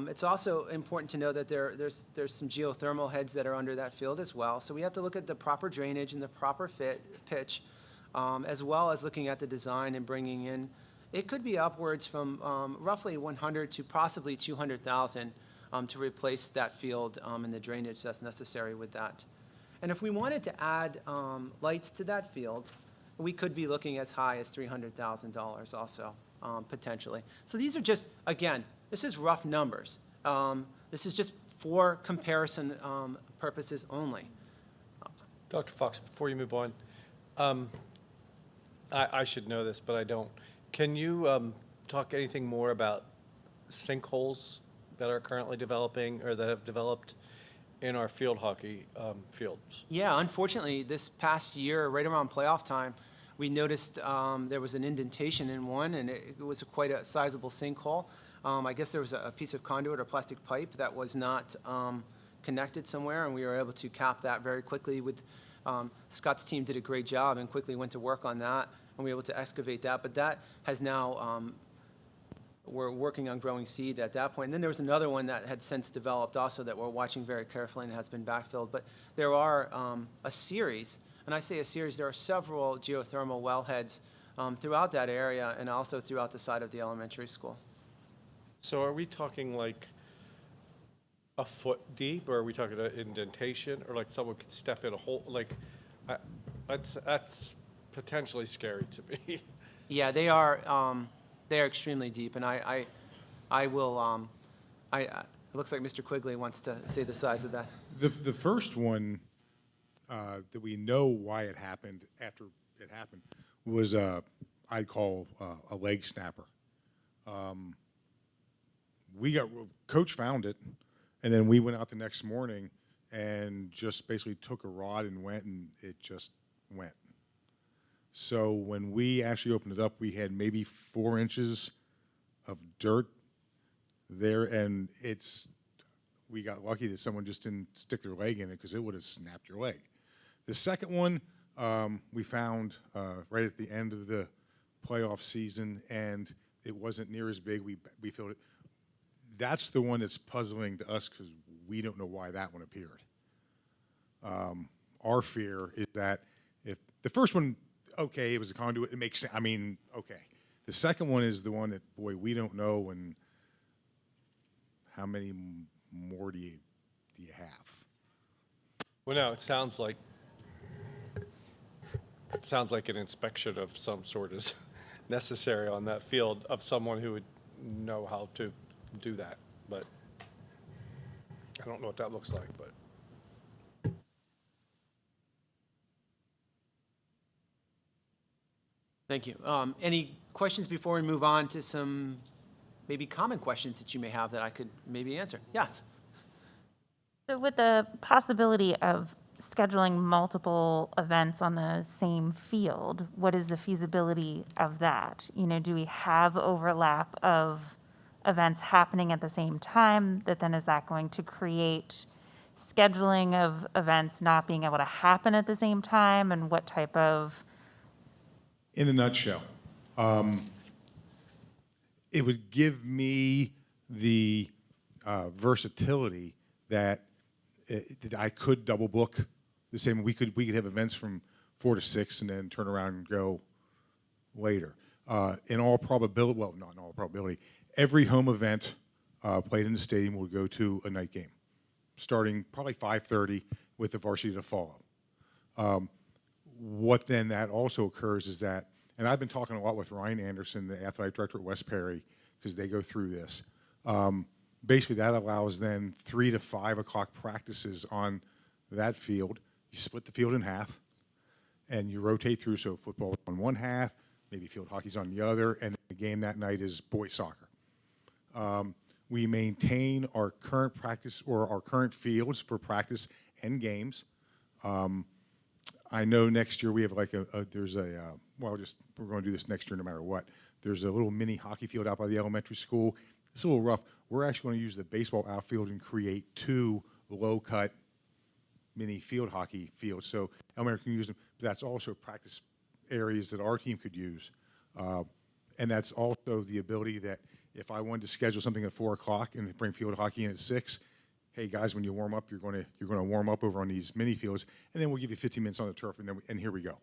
it's also important to know that there's some geothermal heads that are under that field as well. So we have to look at the proper drainage and the proper pitch, as well as looking at the design and bringing in, it could be upwards from roughly 100 to possibly 200,000 to replace that field and the drainage that's necessary with that. And if we wanted to add lights to that field, we could be looking as high as $300,000 also, potentially. So these are just, again, this is rough numbers. This is just for comparison purposes only. Dr. Fox, before you move on, I should know this, but I don't. Can you talk anything more about sinkholes that are currently developing or that have developed in our field hockey fields? Yeah, unfortunately, this past year, right around playoff time, we noticed there was an indentation in one, and it was quite a sizable sinkhole. I guess there was a piece of conduit or plastic pipe that was not connected somewhere, and we were able to cap that very quickly with Scott's team did a great job and quickly went to work on that, and we were able to excavate that. But that has now, we're working on growing seed at that point. And then there was another one that had since developed also that we're watching very carefully and has been backfilled. But there are a series, and I say a series, there are several geothermal wellheads throughout that area and also throughout the side of the elementary school. So are we talking like a foot deep, or are we talking an indentation, or like someone could step in a hole? Like, that's potentially scary to me. Yeah, they are extremely deep, and I will, it looks like Mr. Quigley wants to say the size of that. The first one that we know why it happened after it happened was I'd call a leg snapper. Coach found it, and then we went out the next morning and just basically took a rod and went, and it just went. So when we actually opened it up, we had maybe 4 inches of dirt there, and we got lucky that someone just didn't stick their leg in it, because it would have snapped your leg. The second one we found right at the end of the playoff season, and it wasn't near as big. We felt it. That's the one that's puzzling to us because we don't know why that one appeared. Our fear is that if the first one, okay, it was a conduit, it makes sense. I mean, okay. The second one is the one that, boy, we don't know, and how many more do you have? Well, no, it sounds like an inspection of some sort is necessary on that field of someone who would know how to do that, but I don't know what that looks like, but. Thank you. Any questions before we move on to some maybe common questions that you may have that I could maybe answer? Yes. So with the possibility of scheduling multiple events on the same field, what is the feasibility of that? You know, do we have overlap of events happening at the same time that then is that going to create scheduling of events not being able to happen at the same time, and what type of? In a nutshell, it would give me the versatility that I could double book the same. We could have events from 4 to 6 and then turn around and go later. In all probability, well, not in all probability, every home event played in the stadium will go to a night game, starting probably 5:30 with the varsity to follow. What then that also occurs is that, and I've been talking a lot with Ryan Anderson, the athletic director at West Perry, because they go through this. Basically, that allows then 3 to 5 o'clock practices on that field. You split the field in half, and you rotate through. So football on one half, maybe field hockey's on the other, and the game that night is boys soccer. We maintain our current practice or our current fields for practice and games. I know next year we have like we're going to do this next year no matter what. There's a little mini hockey field out by the elementary school. It's a little rough. We're actually going to use the baseball outfield and create 2 low-cut mini field hockey fields. So elementary can use them, but that's also practice areas that our team could use. And that's also the ability that if I wanted to schedule something at 4 o'clock and bring field hockey in at 6, hey guys, when you warm up, you're going to warm up over on these mini fields, and then we'll give you 15 minutes on the turf, and here we go.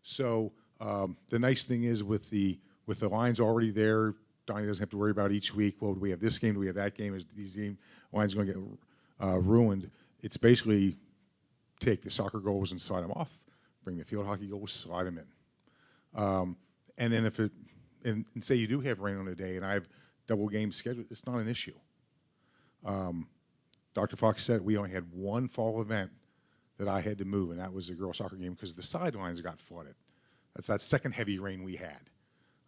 So the nice thing is with the lines already there, Donnie doesn't have to worry about each week. Well, do we have this game? Do we have that game? Is these lines going to get ruined? It's basically take the soccer goals and slide them off, bring the field hockey goals, slide them in, and then and say you do have rain on a day, and I have double games scheduled, it's not an issue. Dr. Fox said we only had one fall event that I had to move, and that was the girls' soccer game because the sidelines got flooded. That's that second heavy rain we had,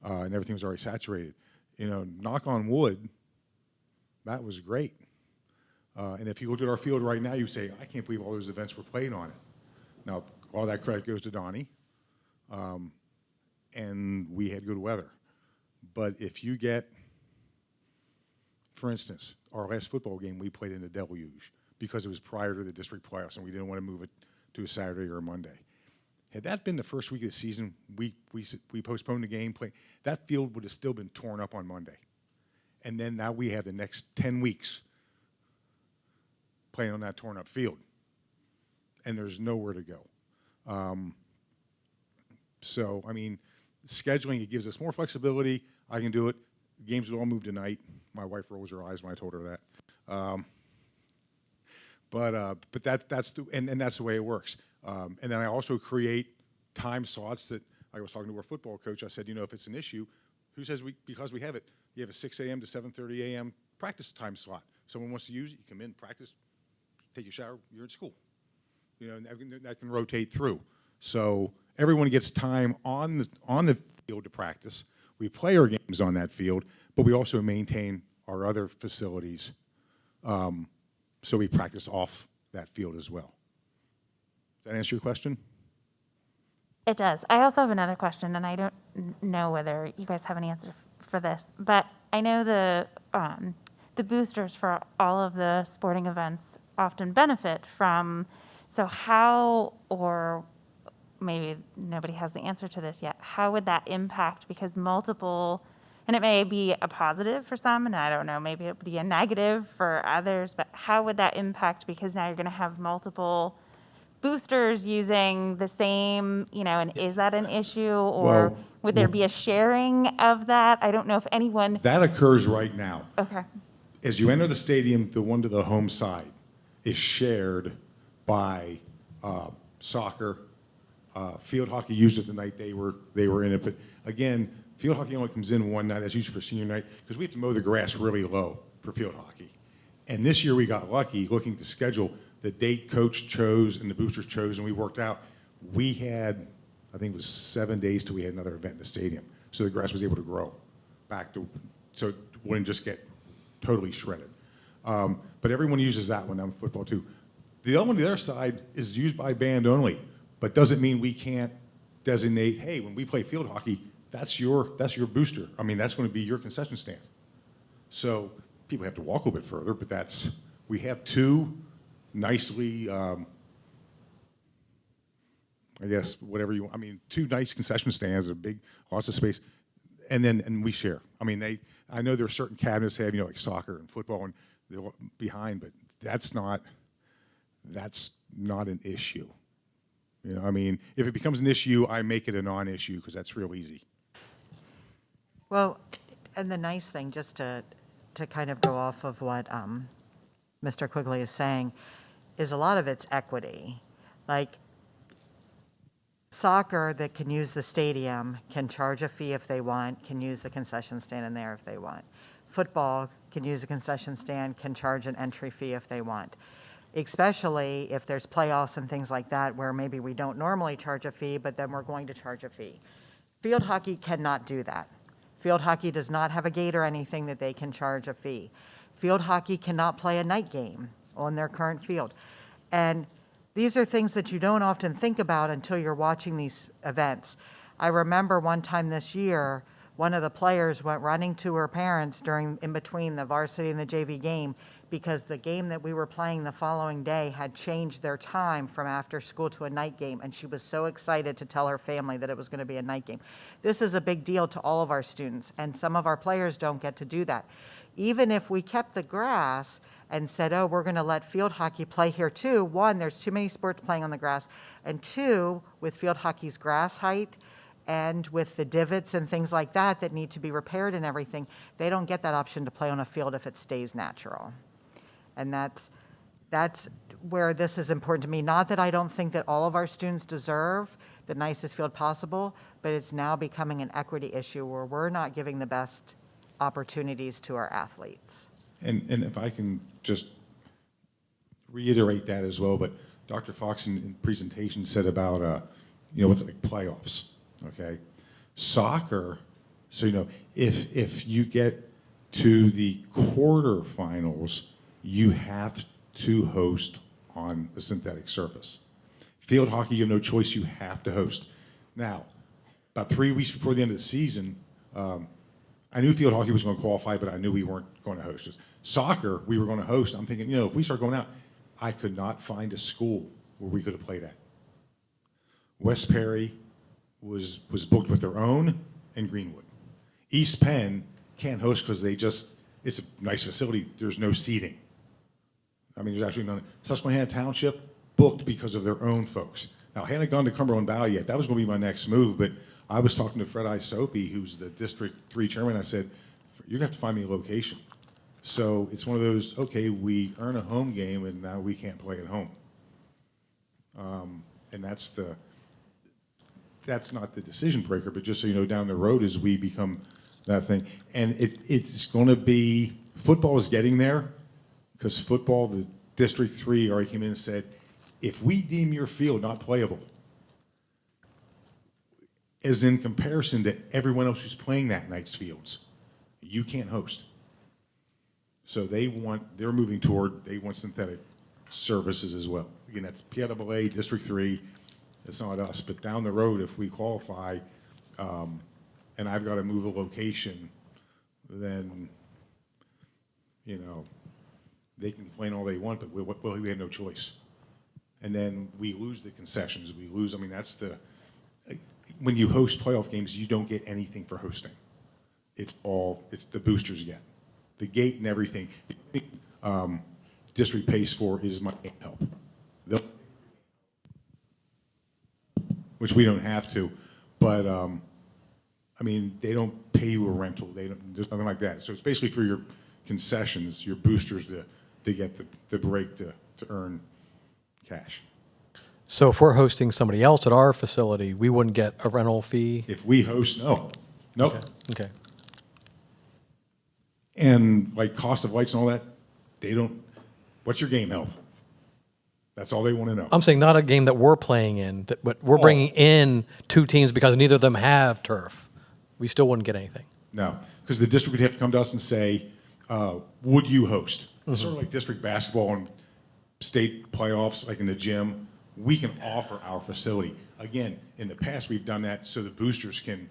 and everything was already saturated. You know, knock on wood, that was great. And if you looked at our field right now, you'd say, I can't believe all those events were played on it. Now, all that credit goes to Donnie, and we had good weather. But if you get, for instance, our last football game, we played in a deluge because it was prior to the district playoffs, and we didn't want to move it to a Saturday or a Monday. Had that been the first week of the season, we postponed the game. That field would have still been torn up on Monday. And then now we have the next 10 weeks playing on that torn up field. And there's nowhere to go. So, I mean, scheduling, it gives us more flexibility. I can do it. The games would all move tonight. My wife rolls her eyes when I told her that. But that's the way it works. And then I also create time slots that I was talking to our football coach. I said, you know, if it's an issue, who says because we have it? You have a 6 a.m. to 7:30 a.m. practice time slot. Someone wants to use it, you come in, practice, take your shower, you're in school. You know, and that can rotate through. So everyone gets time on the field to practice. We play our games on that field, but we also maintain our other facilities, so we practice off that field as well. Does that answer your question? It does. I also have another question, and I don't know whether you guys have an answer for this, but I know the boosters for all of the sporting events often benefit from, so how or maybe nobody has the answer to this yet, how would that impact, because multiple, and it may be a positive for some, and I don't know, maybe it would be a negative for others, but how would that impact, because now you're going to have multiple boosters using the same, and is that an issue, or Well, would there be a sharing of that? I don't know if anyone, That occurs right now. okay, As you enter the stadium, the one to the home side is shared by soccer. Field hockey used it the night they were in it. But again, field hockey only comes in one night. That's usually for senior night because we have to mow the grass really low for field hockey. And this year we got lucky looking at the schedule. The date coach chose and the boosters chose, and we worked out. We had, I think it was 7 days till we had another event in the stadium. So the grass was able to grow back to, so it wouldn't just get totally shredded. But everyone uses that one on football too. The other one on the other side is used by band only, but doesn't mean we can't designate, hey, when we play field hockey, that's your booster. I mean, that's going to be your concession stand. So people have to walk a little bit further, but we have two nicely, I guess, whatever you want. I mean, two nice concession stands, lots of space, and we share. I mean, I know there are certain cabinets have, like soccer and football, and they're behind, but that's not an issue. I mean, if it becomes an issue, I make it a non-issue because that's real easy. Well, and the nice thing, just to kind of go off of what Mr. Quigley is saying, is a lot of it's equity. Like, soccer that can use the stadium can charge a fee if they want, can use the concession stand in there if they want. Football can use a concession stand, can charge an entry fee if they want. Especially if there's playoffs and things like that where maybe we don't normally charge a fee, but then we're going to charge a fee. Field hockey cannot do that. Field hockey does not have a gate or anything that they can charge a fee. Field hockey cannot play a night game on their current field. And these are things that you don't often think about until you're watching these events. I remember one time this year, one of the players went running to her parents in between the varsity and the JV game because the game that we were playing the following day had changed their time from after school to a night game, and she was so excited to tell her family that it was going to be a night game. This is a big deal to all of our students, and some of our players don't get to do that. Even if we kept the grass and said, oh, we're going to let field hockey play here too, one, there's too many sports playing on the grass, and two, with field hockey's grass height and with the divots and things like that that need to be repaired and everything, they don't get that option to play on a field if it stays natural. And that's where this is important to me. Not that I don't think that all of our students deserve the nicest field possible, but it's now becoming an equity issue where we're not giving the best opportunities to our athletes. And if I can just reiterate that as well, but Dr. Fox in presentation said about, with like playoffs, okay? Soccer, so, if you get to the quarterfinals, you have to host on a synthetic surface. Field hockey, you have no choice, you have to host. Now, about 3 weeks before the end of the season, I knew field hockey was going to qualify, but I knew we weren't going to host. Soccer, we were going to host. I'm thinking, if we start going out, I could not find a school where we could have played at. West Perry was booked with their own, and Greenwood. East Penn can't host because it's a nice facility. There's no seating. I mean, there's actually none. Susquenita Township booked because of their own folks. Now, I hadn't gone to Cumberland Valley yet. That was going to be my next move, but I was talking to Fred Isopy, who's the District 3 chairman. I said, you're going to have to find me a location. So it's one of those, okay, we earn a home game, and now we can't play at home. And that's not the decision breaker, but just so you know, down the road as we become that thing. And it's going to be, football is getting there, because football, the District 3 already came in and said, if we deem your field not playable, as in comparison to everyone else who's playing that night's fields, you can't host. So they're moving toward, they want synthetic services as well. Again, that's PIAA, District 3, it's not us, but down the road, if we qualify, and I've got to move a location, then, they can complain all they want, but we have no choice. And then we lose the concessions. We lose, I mean, that's the, when you host playoff games, you don't get anything for hosting. It's the boosters get. The gate and everything. The district pays for is my game help. Which we don't have to, but I mean, they don't pay you a rental. There's nothing like that. So it's basically for your concessions, your boosters to get the break to earn cash. So if we're hosting somebody else at our facility, we wouldn't get a rental fee? If we host, no. Nope. Okay. And like cost of lights and all that, they don't, what's your game help? That's all they want to know. I'm saying not a game that we're playing in, but we're bringing in two teams because neither of them have turf. We still wouldn't get anything. No, because the district would have to come to us and say, would you host? It's sort of like district basketball and state playoffs, like in the gym. We can offer our facility. Again, in the past, we've done that so the boosters can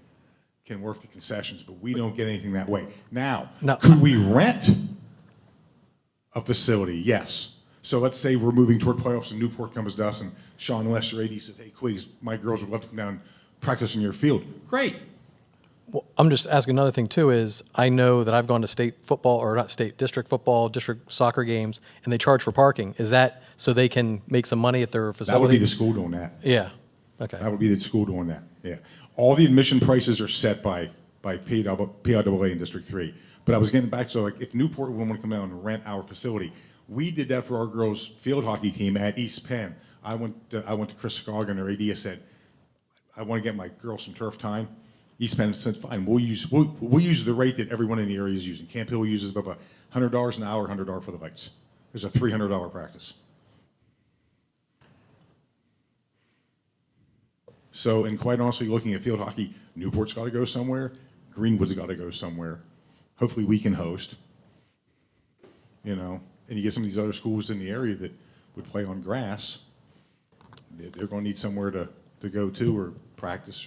work the concessions, but we don't get anything that way. Now, could we rent a facility? Yes. So let's say we're moving toward playoffs and Newport comes to us and Sean Lester, AD, says, hey, please, my girls would love to come down and practice in your field. Great. Well, I'm just asking another thing too is I know that I've gone to state football, or not state, district football, district soccer games, and they charge for parking. Is that so they can make some money at their facility? That would be the school doing that. Yeah. Okay. That would be the school doing that, yeah. All the admission prices are set by PIAA in District 3. But I was getting back, so like if Newport would want to come down and rent our facility, we did that for our girls' field hockey team at East Penn. I went to Chris Scoggin, their AD, and said, I want to get my girls some turf time. East Penn said, fine, we'll use the rate that everyone in the area is using. Camp Hill uses about $100 an hour, $100 for the lights. There's a $300 practice. So, and quite honestly, looking at field hockey, Newport's got to go somewhere, Greenwood's got to go somewhere. Hopefully we can host, you know, and you get some of these other schools in the area that would play on grass, they're going to need somewhere to go to or practice.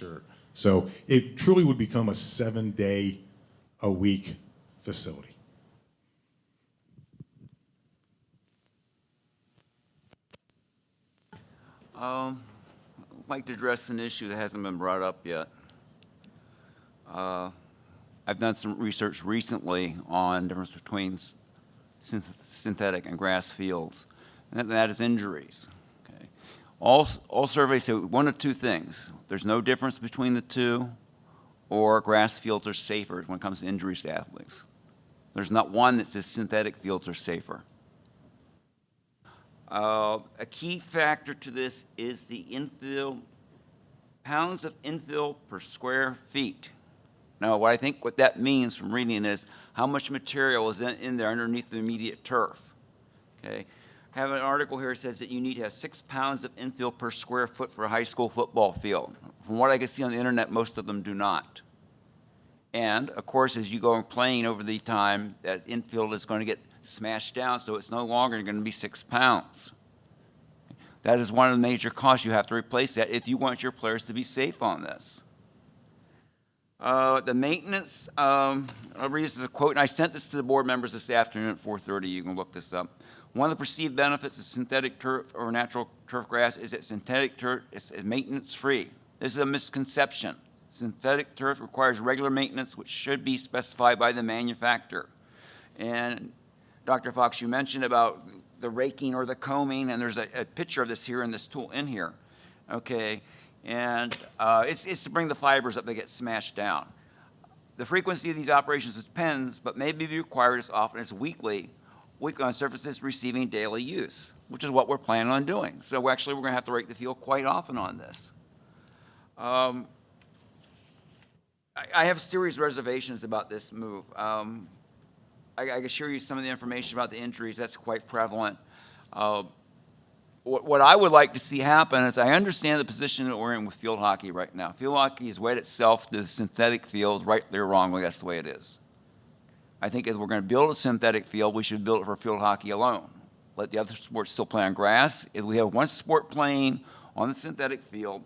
So it truly would become a 7-day-a-week facility. I'd like to address an issue that hasn't been brought up yet. I've done some research recently on the difference between synthetic and grass fields, and that is injuries. Okay. All surveys say one of two things. There's no difference between the two, or grass fields are safer when it comes to injuries to athletes. There's not one that says synthetic fields are safer. A key factor to this is the infield, pounds of infield per square feet. Now, what that means from reading is how much material is in there underneath the immediate turf. Okay, I have an article here that says that you need to have 6 pounds of infield per square foot for a high school football field. From what I can see on the internet, most of them do not. And of course, as you go and playing over the time, that infield is going to get smashed down, so it's no longer going to be 6 pounds. That is one of the major costs. You have to replace that if you want your players to be safe on this. The maintenance, I'll read this as a quote, and I sent this to the board members this afternoon at 4:30. You can look this up. One of the perceived benefits of synthetic turf or natural turf grass is that synthetic turf is maintenance-free. This is a misconception. Synthetic turf requires regular maintenance, which should be specified by the manufacturer. And Dr. Fox, you mentioned about the raking or the combing, and there's a picture of this here in this tool in here. Okay. And it's to bring the fibers up, they get smashed down. The frequency of these operations depends, but may be required as often as weekly on surfaces receiving daily use, which is what we're planning on doing. So actually, we're going to have to rake the field quite often on this. I have serious reservations about this move. I can share you some of the information about the injuries. That's quite prevalent. What I would like to see happen is I understand the position that we're in with field hockey right now. Field hockey has wed itself to synthetic fields, rightly or wrongly, that's the way it is. I think if we're going to build a synthetic field, we should build it for field hockey alone. Let the other sports still play on grass. If we have one sport playing on the synthetic field,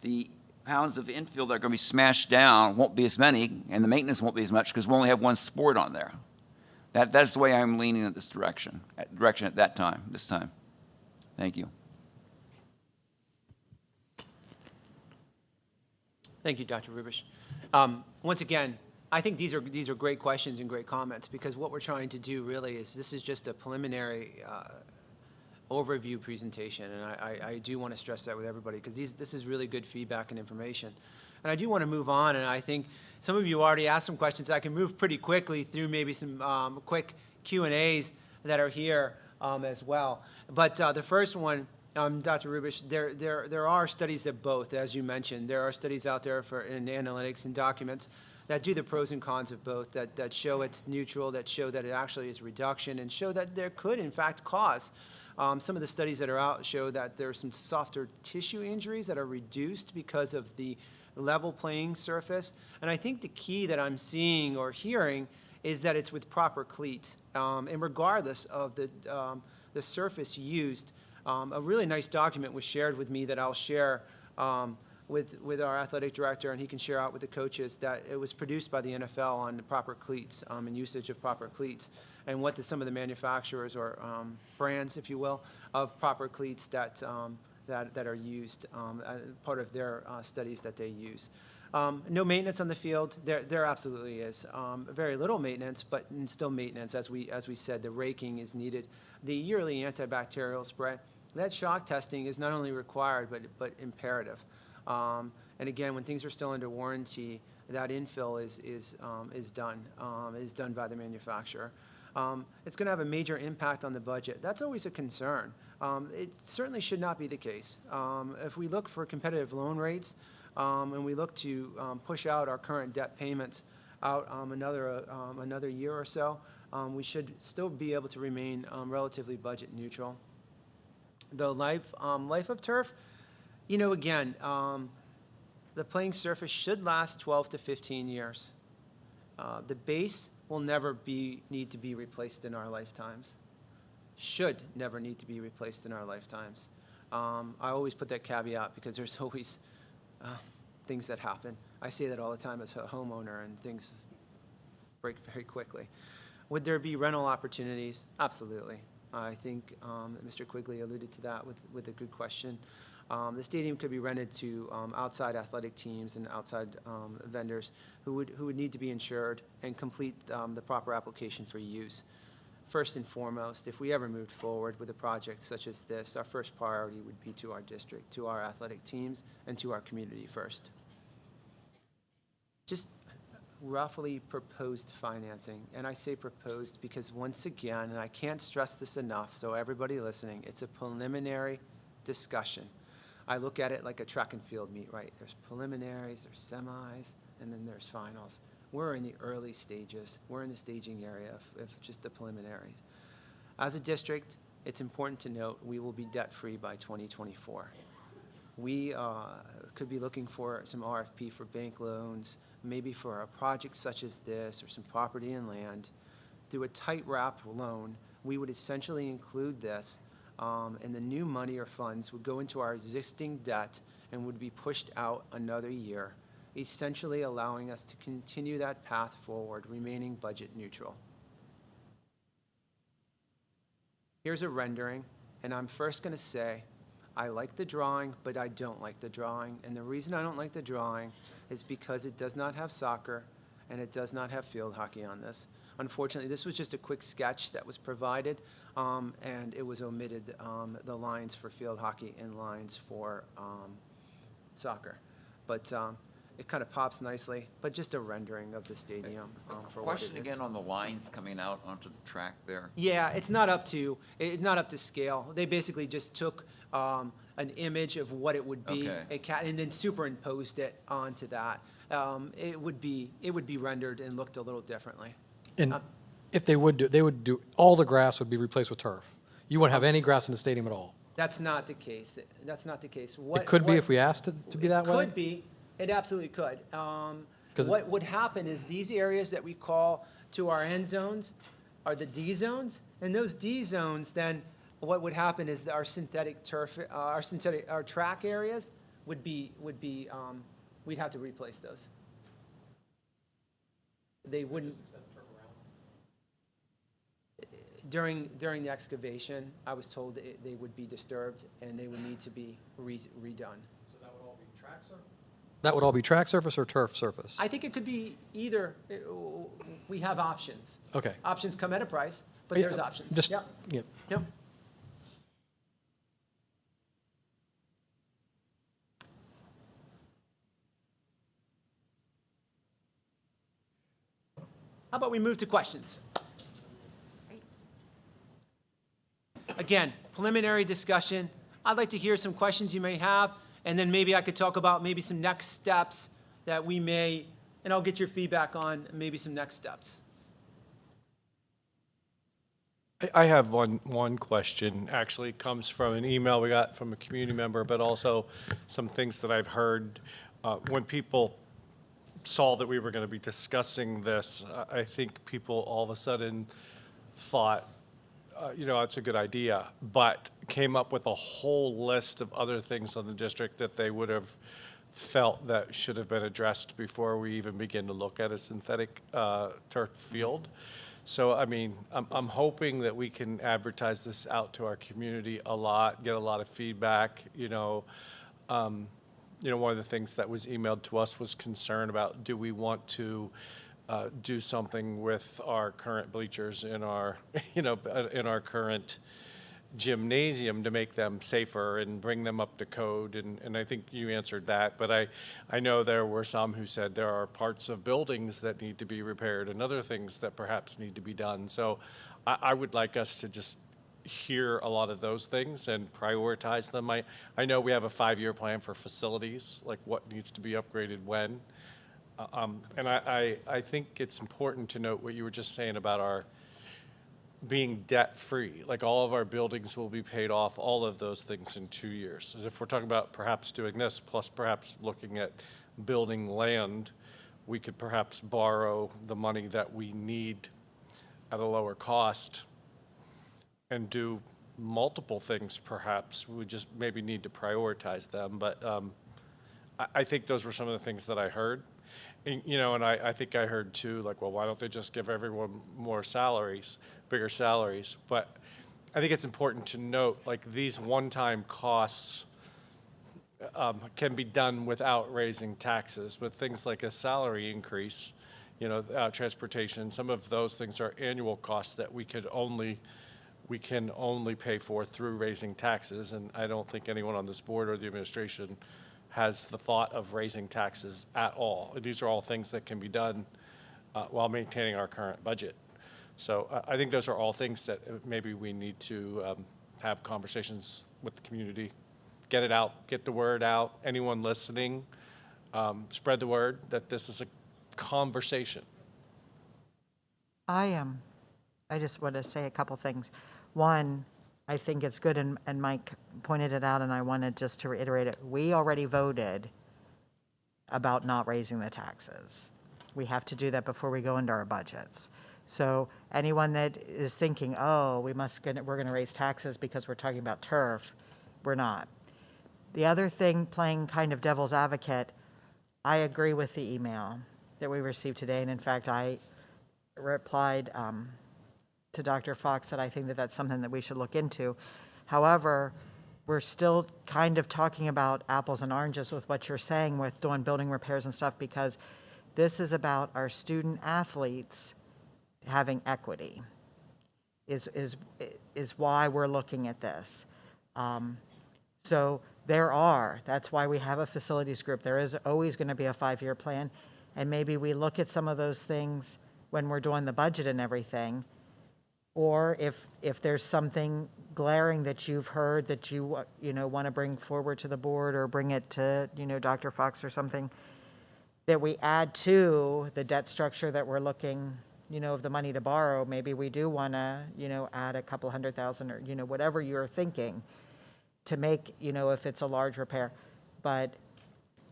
the pounds of infield that are going to be smashed down won't be as many, and the maintenance won't be as much because we only have one sport on there. That's the way I'm leaning in this direction at this time. Thank you. Thank you, Dr. Rubish. Once again, I think these are great questions and great comments, because what we're trying to do really is, this is just a preliminary overview presentation, and I do want to stress that with everybody, because this is really good feedback and information. And I do want to move on, and I think some of you already asked some questions. I can move pretty quickly through maybe some quick Q&As that are here as well. But the first one, Dr. Rubish, there are studies of both, as you mentioned. There are studies out there in analytics and documents that do the pros and cons of both, that show it's neutral, that show that it actually is reduction, and show that there could, in fact, cause. Some of the studies that are out show that there are some softer tissue injuries that are reduced because of the level playing surface. And I think the key that I'm seeing or hearing is that it's with proper cleats. And regardless of the surface used, a really nice document was shared with me that I'll share with our athletic director, and he can share out with the coaches, that it was produced by the NFL on the proper cleats and usage of proper cleats, and what some of the manufacturers or brands, if you will, of proper cleats that are used, part of their studies that they use. No maintenance on the field. There absolutely is. Very little maintenance, but still maintenance. As we said, the raking is needed. The yearly antibacterial spray, that shock testing is not only required, but imperative. And again, when things are still under warranty, that infill is done by the manufacturer. It's going to have a major impact on the budget. That's always a concern. It certainly should not be the case. If we look for competitive loan rates, and we look to push out our current debt payments out another year or so, we should still be able to remain relatively budget neutral. The life of turf, again, the playing surface should last 12 to 15 years. The base will never need to be replaced in our lifetimes. Should never need to be replaced in our lifetimes. I always put that caveat, because there's always things that happen. I say that all the time as a homeowner, and things break very quickly. Would there be rental opportunities? Absolutely. I think Mr. Quigley alluded to that with a good question. The stadium could be rented to outside athletic teams and outside vendors who would need to be insured and complete the proper application for use. First and foremost, if we ever moved forward with a project such as this, our first priority would be to our district, to our athletic teams, and to our community first. Just roughly proposed financing, and I say proposed because, once again, and I can't stress this enough, so everybody listening, it's a preliminary discussion. I look at it like a track and field meet, right? There's preliminaries, there's semis, and then there's finals. We're in the early stages. We're in the staging area of just the preliminaries. As a district, it's important to note we will be debt-free by 2024. We could be looking for some RFP for bank loans, maybe for a project such as this, or some property and land. Through a tight wrap loan, we would essentially include this, and the new money or funds would go into our existing debt and would be pushed out another year, essentially allowing us to continue that path forward, remaining budget neutral. Here's a rendering, and I'm first going to say, I like the drawing, but I don't like the drawing. And the reason I don't like the drawing is because it does not have soccer, and it does not have field hockey on this. Unfortunately, this was just a quick sketch that was provided, and it was omitted, the lines for field hockey and lines for soccer. But it kind of pops nicely, but just a rendering of the stadium for what it is. Question again on the lines coming out onto the track there. Yeah, it's not up to scale. They basically just took an image of what it would be, and then superimposed it onto that. It would be rendered and looked a little differently. And if they would do all the grass would be replaced with turf. You wouldn't have any grass in the stadium at all. That's not the case. That's not the case. It could be if we asked it to be that way? It could be. It absolutely could. What would happen is these areas that we call to our end zones are the D zones, and those D zones, then what would happen is that our synthetic turf, our track areas would be we'd have to replace those. They wouldn't. During the excavation, I was told they would be disturbed and they would need to be redone. So that would all be track surf? That would all be track surface or turf surface? I think it could be either. We have options. Okay. Options come at a price, but Yeah, there's options. Just, Yep. yep. Yep. How about we move to questions? Again, preliminary discussion. I'd like to hear some questions you may have, and then maybe I could talk about maybe some next steps that we may, and I'll get your feedback on maybe some next steps. I have one question, actually comes from an email we got from a community member, but also some things that I've heard. When people saw that we were going to be discussing this, I think people all of a sudden thought, it's a good idea, but came up with a whole list of other things on the district that they would have felt that should have been addressed before we even begin to look at a synthetic turf field. So, I mean, I'm hoping that we can advertise this out to our community a lot, get a lot of feedback. One of the things that was emailed to us was concern about, do we want to do something with our current bleachers in our, in our current gymnasium to make them safer and bring them up to code, and I think you answered that, but I know there were some who said there are parts of buildings that need to be repaired and other things that perhaps need to be done. So I would like us to just hear a lot of those things and prioritize them. I know we have a 5-year plan for facilities, like what needs to be upgraded when. And I think it's important to note what you were just saying about our being debt-free. Like all of our buildings will be paid off, all of those things in 2 years. As if we're talking about perhaps doing this, plus perhaps looking at building land, we could perhaps borrow the money that we need at a lower cost and do multiple things perhaps. We just maybe need to prioritize them. But I think those were some of the things that I heard. And I think I heard too, like, well, why don't they just give everyone more salaries, bigger salaries? But I think it's important to note, like, these one-time costs can be done without raising taxes. With things like a salary increase, transportation, some of those things are annual costs that we can only pay for through raising taxes. And I don't think anyone on this board or the administration has the thought of raising taxes at all. These are all things that can be done while maintaining our current budget. So I think those are all things that maybe we need to have conversations with the community, get it out, get the word out. Anyone listening, spread the word that this is a conversation. I just want to say a couple things. One, I think it's good, and Mike pointed it out, and I wanted just to reiterate it. We already voted about not raising the taxes. We have to do that before we go into our budgets. So anyone that is thinking, oh, we're going to raise taxes because we're talking about turf, we're not. The other thing, playing kind of devil's advocate, I agree with the email that we received today, and in fact, I replied to Dr. Fox that I think that that's something that we should look into. However, we're still kind of talking about apples and oranges with what you're saying with doing building repairs and stuff, because this is about our student athletes having equity is why we're looking at this. So that's why we have a facilities group. There is always going to be a 5-year plan, and maybe we look at some of those things when we're doing the budget and everything. Or if there's something glaring that you've heard that you want to bring forward to the board, or bring it to Dr. Fox or something, that we add to the debt structure that we're looking of the money to borrow. Maybe we do want to add a couple $100,000 or whatever you're thinking to make if it's a large repair. But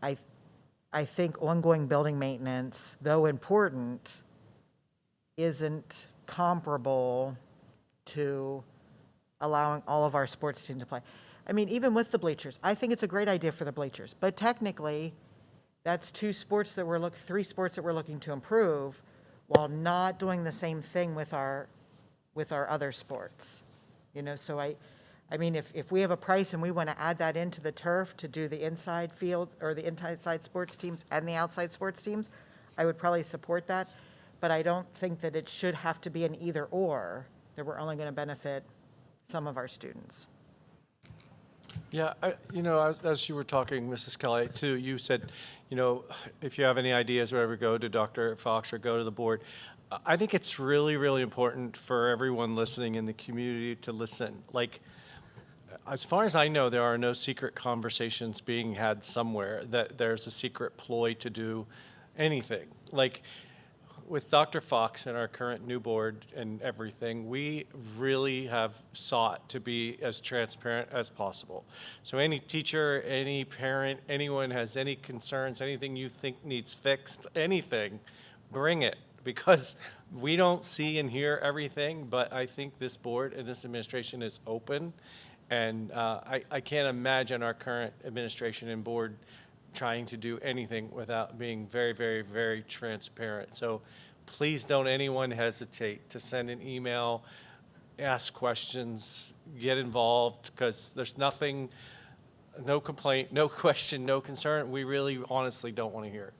I think ongoing building maintenance, though important, isn't comparable to allowing all of our sports teams to play. I mean, even with the bleachers, I think it's a great idea for the bleachers, but technically, that's 3 sports that we're looking to improve, while not doing the same thing with our other sports. So I I mean, if we have a price and we want to add that into the turf to do the inside field or the inside sports teams and the outside sports teams, I would probably support that. But I don't think that it should have to be an either or, that we're only going to benefit some of our students. Yeah, as you were talking, Mrs. Kelly, too, you said, if you have any ideas or whatever, go to Dr. Fox or go to the board. I think it's really, really important for everyone listening in the community to listen. Like, as far as I know, there are no secret conversations being had somewhere that there's a secret ploy to do anything. Like, with Dr. Fox and our current new board and everything, we really have sought to be as transparent as possible. So any teacher, any parent, anyone has any concerns, anything you think needs fixed, anything, bring it. Because we don't see and hear everything, but I think this board and this administration is open. And I can't imagine our current administration and board trying to do anything without being very, very, very transparent. So please don't anyone hesitate to send an email, ask questions, get involved, because there's nothing, no complaint, no question, no concern. We really honestly don't want to hear it.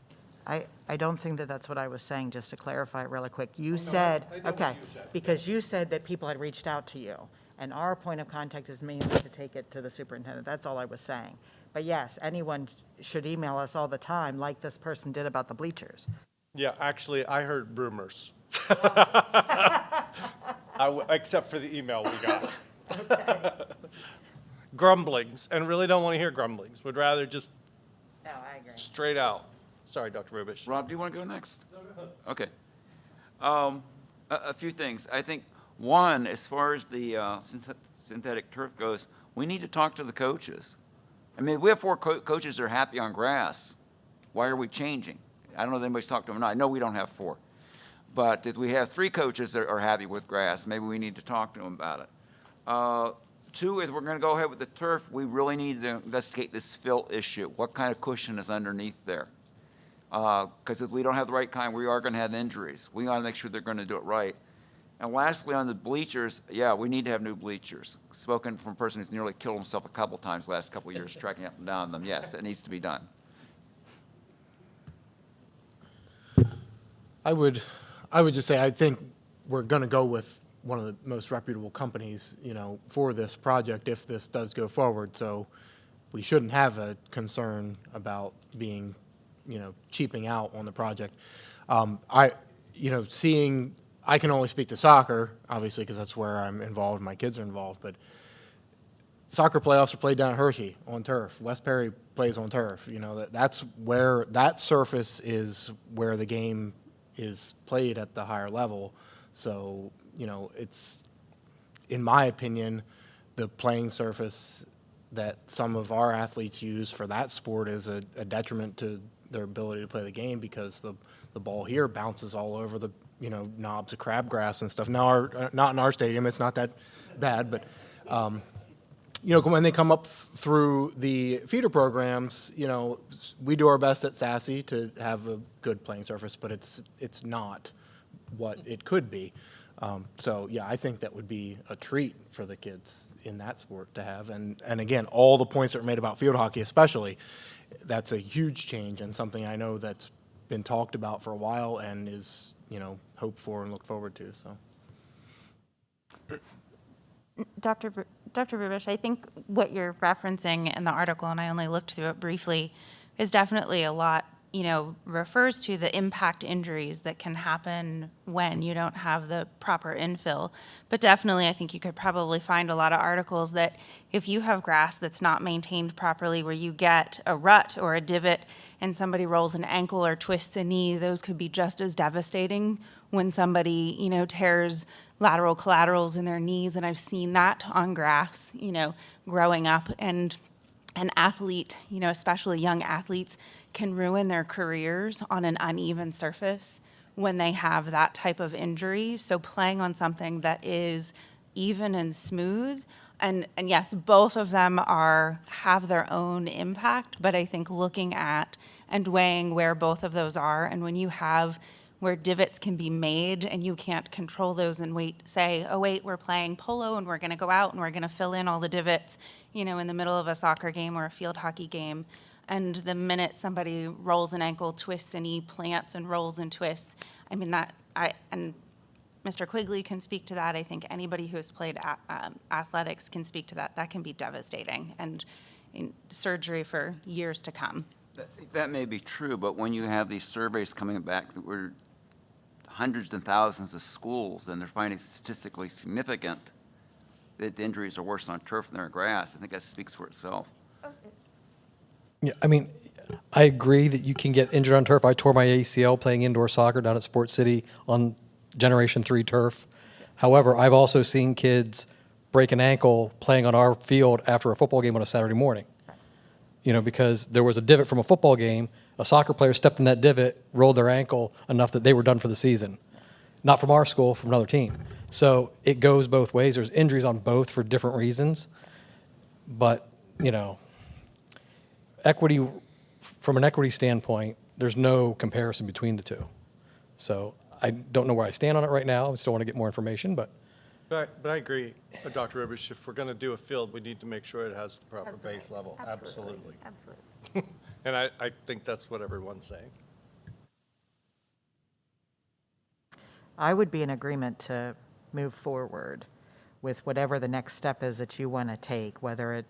I don't think that that's what I was saying, just to clarify really quick. You said, I know what okay, you said. because you said that people had reached out to you, and our point of contact is mainly to take it to the superintendent. That's all I was saying. But yes, anyone should email us all the time, like this person did about the bleachers. Yeah, actually, I heard rumors. Except for the email we got. Grumblings, and really don't want to hear grumblings. Would rather just No, I agree. straight out. Sorry, Dr. Rubish. Rob, do you want to go next? No, go ahead. Okay. A few things. I think, one, as far as the synthetic turf goes, we need to talk to the coaches. I mean, we have 4 coaches that are happy on grass. Why are we changing? I don't know if anybody's talked to them or not. I know we don't have 4. But if we have 3 coaches that are happy with grass, maybe we need to talk to them about it. 2, if we're going to go ahead with the turf, we really need to investigate this fill issue. What kind of cushion is underneath there? Because if we don't have the right kind, we are going to have injuries. We got to make sure they're going to do it right. And lastly, on the bleachers, yeah, we need to have new bleachers. Spoken from a person who's nearly killed himself a couple times the last couple of years tracking up and down them. Yes, it needs to be done. I would just say I think we're going to go with one of the most reputable companies, for this project if this does go forward. So we shouldn't have a concern about being, cheaping out on the project. I can only speak to soccer, obviously, because that's where I'm involved. My kids are involved, but soccer playoffs are played down at Hershey on turf. West Perry plays on turf. That's where that surface is where the game is played at the higher level. So, it's, in my opinion, the playing surface that some of our athletes use for that sport is a detriment to their ability to play the game, because the ball here bounces all over the, knobs of crabgrass and stuff. Now, not in our stadium, it's not that bad, but, when they come up through the feeder programs, we do our best at Sassy to have a good playing surface, but it's not what it could be. So, yeah, I think that would be a treat for the kids in that sport to have. And again, all the points that were made about field hockey especially, that's a huge change and something I know that's been talked about for a while and is, hoped for and looked forward to. So. Dr. Rubish, I think what you're referencing in the article, and I only looked through it briefly, is definitely a lot, refers to the impact injuries that can happen when you don't have the proper infill. But definitely, I think you could probably find a lot of articles that if you have grass that's not maintained properly, where you get a rut or a divot and somebody rolls an ankle or twists a knee, those could be just as devastating when somebody, tears lateral collaterals in their knees. And I've seen that on grass, growing up. And an athlete, especially young athletes, can ruin their careers on an uneven surface when they have that type of injury. So playing on something that is even and smooth, and yes, both of them have their own impact, but I think looking at and weighing where both of those are, and when you have where divots can be made and you can't control those and say, oh wait, we're playing polo and we're gonna go out and we're gonna fill in all the divots, you know, in the middle of a soccer game or a field hockey game. And the minute somebody rolls an ankle, twists a knee, plants and rolls and twists, I mean, and Mr. Quigley can speak to that. I think anybody who has played athletics can speak to that. That can be devastating and surgery for years to come. That may be true, but when you have these surveys coming back that were hundreds and thousands of schools, and they're finding statistically significant that the injuries are worse on turf than on grass, I think that speaks for itself. Yeah, I mean, I agree that you can get injured on turf. I tore my ACL playing indoor soccer down at Sports City on Generation 3 turf. However, I've also seen kids break an ankle playing on our field after a football game on a Saturday morning. You know, because there was a divot from a football game, a soccer player stepped in that divot, rolled their ankle enough that they were done for the season. Not from our school, from another team. So it goes both ways. There's injuries on both for different reasons. But, you know, equity, from an equity standpoint, there's no comparison between the two. So I don't know where I stand on it right now. I still want to get more information, but. But I agree, Dr. Rivers, if we're going to do a field, we need to make sure it has the proper base level. Absolutely. Absolutely. And I think that's what everyone's saying. I would be in agreement to move forward with whatever the next step is that you want to take, whether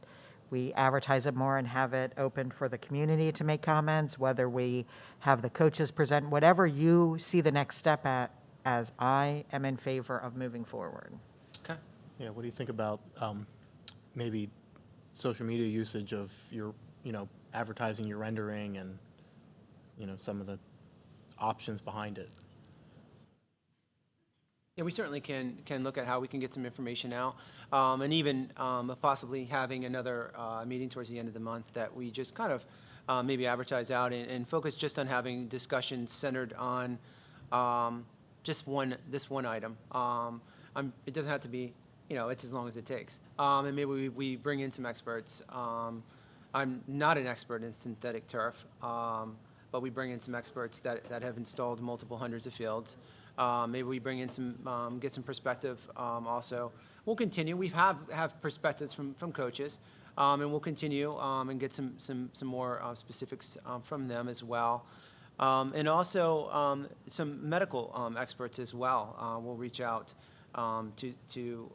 we advertise it more and have it open for the community to make comments, whether we have the coaches present, whatever you see the next step at, as I am in favor of moving forward. Okay. Yeah, what do you think about maybe social media usage of your, advertising your rendering and, some of the options behind it? Yeah, we certainly can look at how we can get some information out, and even possibly having another meeting towards the end of the month that we just kind of maybe advertise out and focus just on having discussions centered on just this one item. It doesn't have to be, it's as long as it takes. And maybe we bring in some experts. I'm not an expert in synthetic turf, but we bring in some experts that have installed multiple hundreds of fields. Maybe we bring in some, get some perspective also. We'll continue. We have perspectives from coaches, and we'll continue and get some more specifics from them as well. And also some medical experts as well. We'll reach out to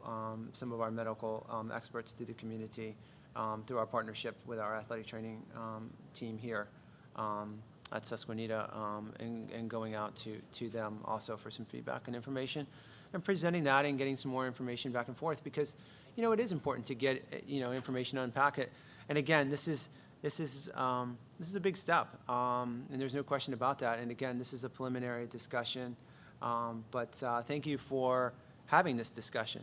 some of our medical experts through the community through our partnership with our athletic training team here at Susquenita, and going out to them also for some feedback and information, and presenting that and getting some more information back and forth, because it is important to get information unpack it. And again, this is a big step, and there's no question about that. And again, this is a preliminary discussion, but thank you for having this discussion,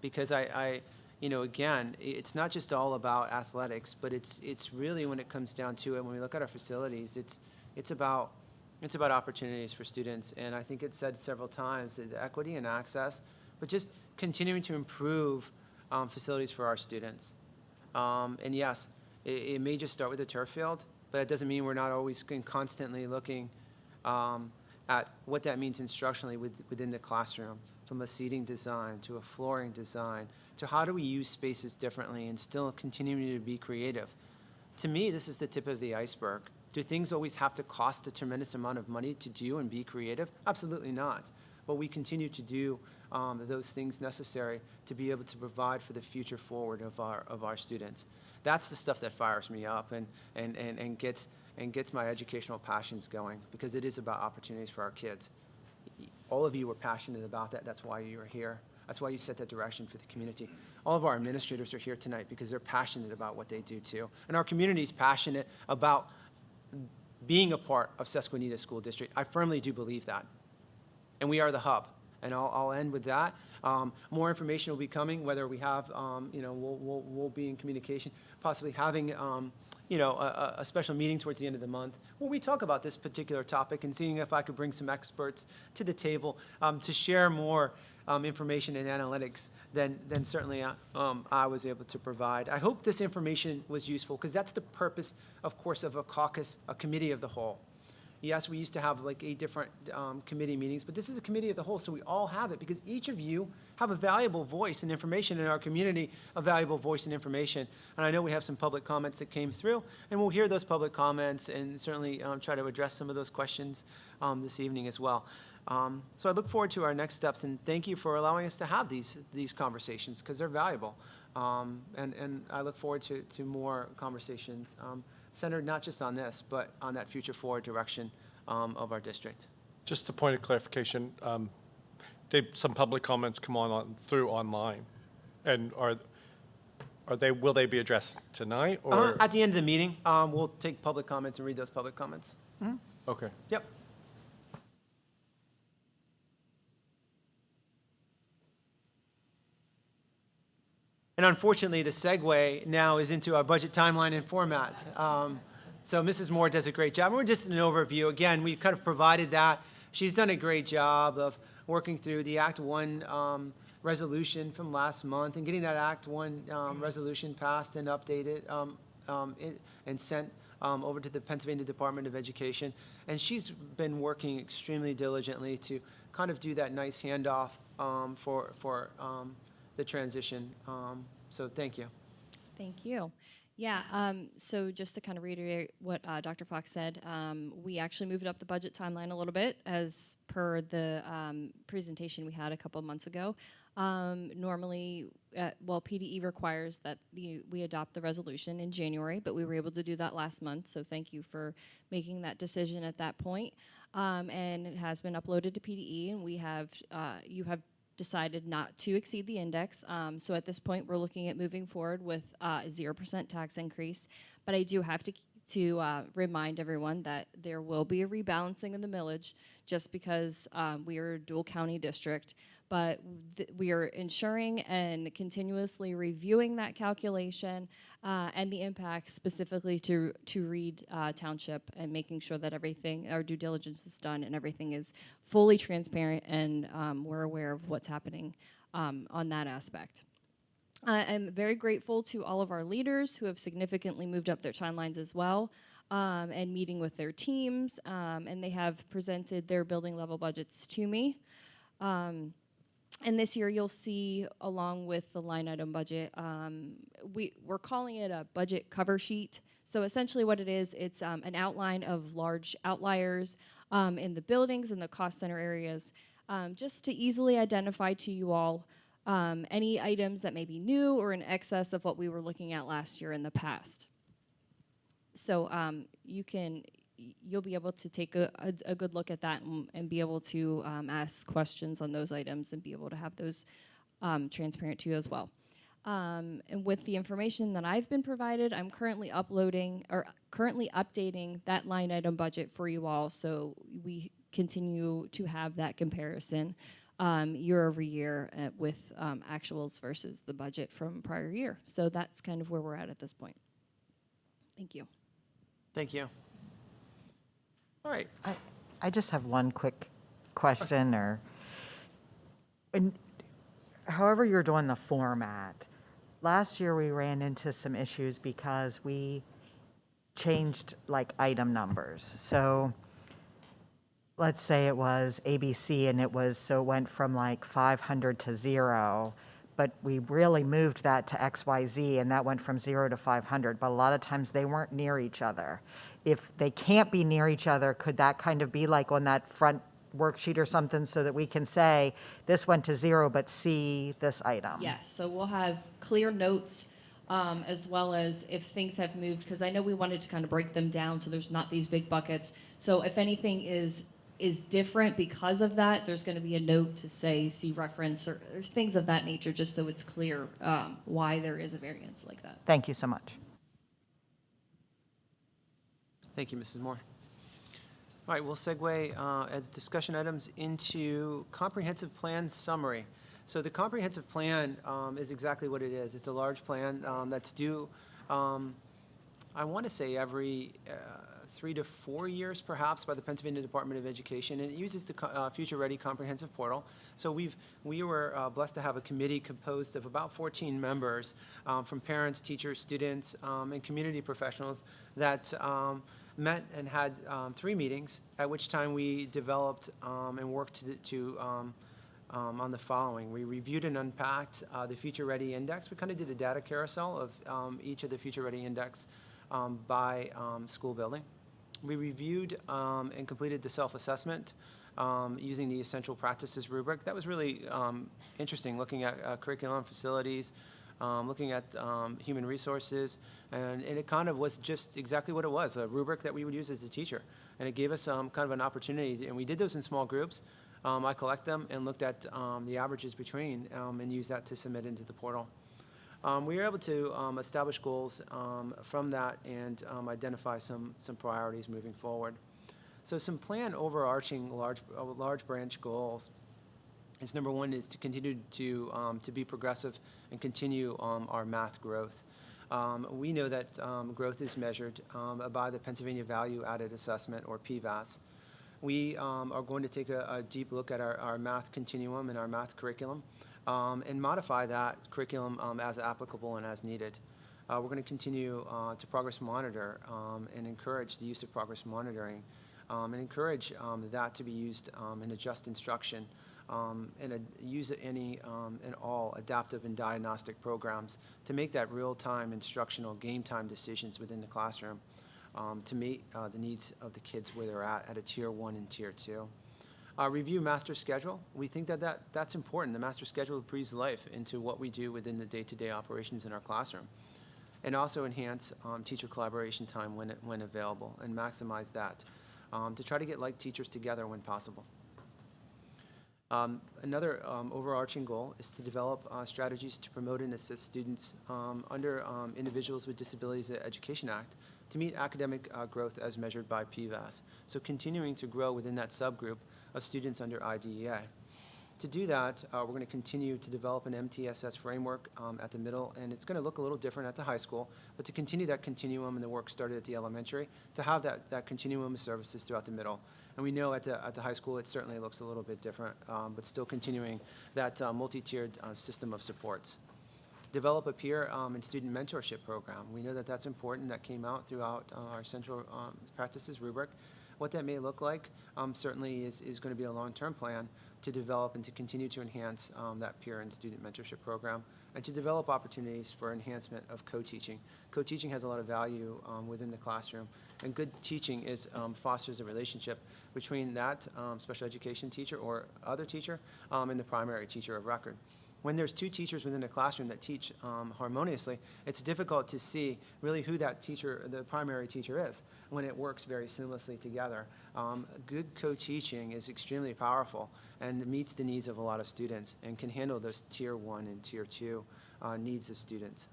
because again, it's not just all about athletics, but it's really, when it comes down to it, when we look at our facilities, it's about opportunities for students. And I think it's said several times, the equity and access, but just continuing to improve facilities for our students. And yes, it may just start with a turf field, but it doesn't mean we're not always constantly looking at what that means instructionally within the classroom, from a seating design to a flooring design to how do we use spaces differently and still continuing to be creative. To me, this is the tip of the iceberg. Do things always have to cost a tremendous amount of money to do and be creative? Absolutely not. But we continue to do those things necessary to be able to provide for the future forward of our students. That's the stuff that fires me up and gets my educational passions going, because it is about opportunities for our kids. All of you are passionate about that. That's why you are here. That's why you set that direction for the community. All of our administrators are here tonight because they're passionate about what they do too. And our community is passionate about being a part of Susquenita School District. I firmly do believe that. And we are the hub. And I'll end with that. More information will be coming, whether we have, we'll be in communication, possibly having, a special meeting towards the end of the month where we talk about this particular topic, and seeing if I could bring some experts to the table to share more information and analytics than certainly I was able to provide. I hope this information was useful, because that's the purpose, of course, of a caucus, a committee of the whole. Yes, we used to have like 8 different committee meetings, but this is a committee of the whole, so we all have it, because each of you have a valuable voice and information in our community, a valuable voice and information. And I know we have some public comments that came through, and we'll hear those public comments and certainly try to address some of those questions this evening as well. So I look forward to our next steps, and thank you for allowing us to have these conversations, because they're valuable. And I look forward to more conversations centered not just on this, but on that future forward direction of our district. Just a point of clarification, some public comments come through online, and will they be addressed tonight, or? At the end of the meeting, we'll take public comments and read those public comments. Okay. Yep. And unfortunately, the segue now is into our budget timeline and format. So Mrs. Moore does a great job. We're just an overview. Again, we kind of provided that. She's done a great job of working through the Act 1 resolution from last month and getting that Act 1 resolution passed and updated and sent over to the Pennsylvania Department of Education. And she's been working extremely diligently to kind of do that nice handoff for the transition. So thank you. Thank you. Yeah, so just to kind of reiterate what Dr. Fox said, we actually moved up the budget timeline a little bit as per the presentation we had a couple of months ago. Normally, PDE requires that we adopt the resolution in January, but we were able to do that last month, so thank you for making that decision at that point. And it has been uploaded to PDE, and we have, you have decided not to exceed the index. So at this point, we're looking at moving forward with a 0% tax increase. But I do have to remind everyone that there will be a rebalancing of the millage just because we are a dual county district. But we are ensuring and continuously reviewing that calculation and the impact specifically to Reed Township, and making sure that everything, our due diligence is done and everything is fully transparent, and we're aware of what's happening on that aspect. I'm very grateful to all of our leaders who have significantly moved up their timelines as well, and meeting with their teams, and they have presented their building level budgets to me. And this year you'll see, along with the line item budget, we're calling it a budget cover sheet. So essentially what it is, it's an outline of large outliers in the buildings and the cost center areas, just to easily identify to you all any items that may be new or in excess of what we were looking at last year in the past. So you'll be able to take a good look at that and be able to ask questions on those items and be able to have those transparent to you as well. And with the information that I've been provided, I'm currently updating that line item budget for you all, so we continue to have that comparison year over year with actuals versus the budget from prior year. So that's kind of where we're at this point. Thank you. Thank you. All right. I just have one quick question, however you're doing the format. Last year we ran into some issues because we changed like item numbers. So let's say it was ABC and it went from like 500 to 0, but we really moved that to XYZ and that went from 0 to 500, but a lot of times they weren't near each other. If they can't be near each other, could that kind of be like on that front worksheet or something so that we can say, this went to 0, but see this item? Yes, so we'll have clear notes as well as if things have moved, because I know we wanted to kind of break them down so there's not these big buckets. So if anything is different because of that, there's going to be a note to say, see reference or things of that nature, just so it's clear why there is a variance like that. Thank you so much. Thank you, Mrs. Moore. All right, we'll segue as discussion items into comprehensive plan summary. So the comprehensive plan is exactly what it is. It's a large plan that's due, I want to say every 3 to 4 years perhaps, by the Pennsylvania Department of Education, and it uses the Future Ready Comprehensive Portal. So we were blessed to have a committee composed of about 14 members from parents, teachers, students, and community professionals that met and had 3 meetings, at which time we developed and worked on the following. We reviewed and unpacked the Future Ready Index. We kind of did a data carousel of each of the Future Ready Index by school building. We reviewed and completed the self-assessment using the essential practices rubric. That was really interesting, looking at curriculum, facilities, looking at human resources, and it kind of was just exactly what it was, a rubric that we would use as a teacher. And it gave us kind of an opportunity, and we did those in small groups. I collect them and looked at the averages between and used that to submit into the portal. We were able to establish goals from that and identify some priorities moving forward. So some planned overarching large branch goals is number one is to continue to be progressive and continue our math growth. We know that growth is measured by the Pennsylvania Value Added Assessment, or PVAS. We are going to take a deep look at our math continuum and our math curriculum and modify that curriculum as applicable and as needed. We're going to continue to progress monitor and encourage the use of progress monitoring and encourage that to be used in adjust instruction and use any and all adaptive and diagnostic programs to make that real-time instructional game time decisions within the classroom to meet the needs of the kids where they're at a Tier 1 and Tier 2. Review master schedule. We think that's important. The master schedule breathes life into what we do within the day-to-day operations in our classroom. And also enhance teacher collaboration time when available and maximize that to try to get like teachers together when possible. Another overarching goal is to develop strategies to promote and assist students under Individuals with Disabilities Education Act to meet academic growth as measured by PVAS. So continuing to grow within that subgroup of students under IDEA. To do that, we're going to continue to develop an MTSS framework at the middle, and it's going to look a little different at the high school, but to continue that continuum and the work started at the elementary, to have that continuum of services throughout the middle. And we know at the high school it certainly looks a little bit different, but still continuing that multi-tiered system of supports. Develop a peer and student mentorship program. We know that that's important. That came out throughout our central practices rubric. What that may look like certainly is going to be a long-term plan to develop and to continue to enhance that peer and student mentorship program, and to develop opportunities for enhancement of co-teaching. Co-teaching has a lot of value within the classroom, and good teaching fosters a relationship between that special education teacher or other teacher and the primary teacher of record. When there's 2 teachers within a classroom that teach harmoniously, it's difficult to see really who that teacher, the primary teacher is, when it works very seamlessly together. Good co-teaching is extremely powerful and meets the needs of a lot of students and can handle those Tier 1 and Tier 2 needs of students.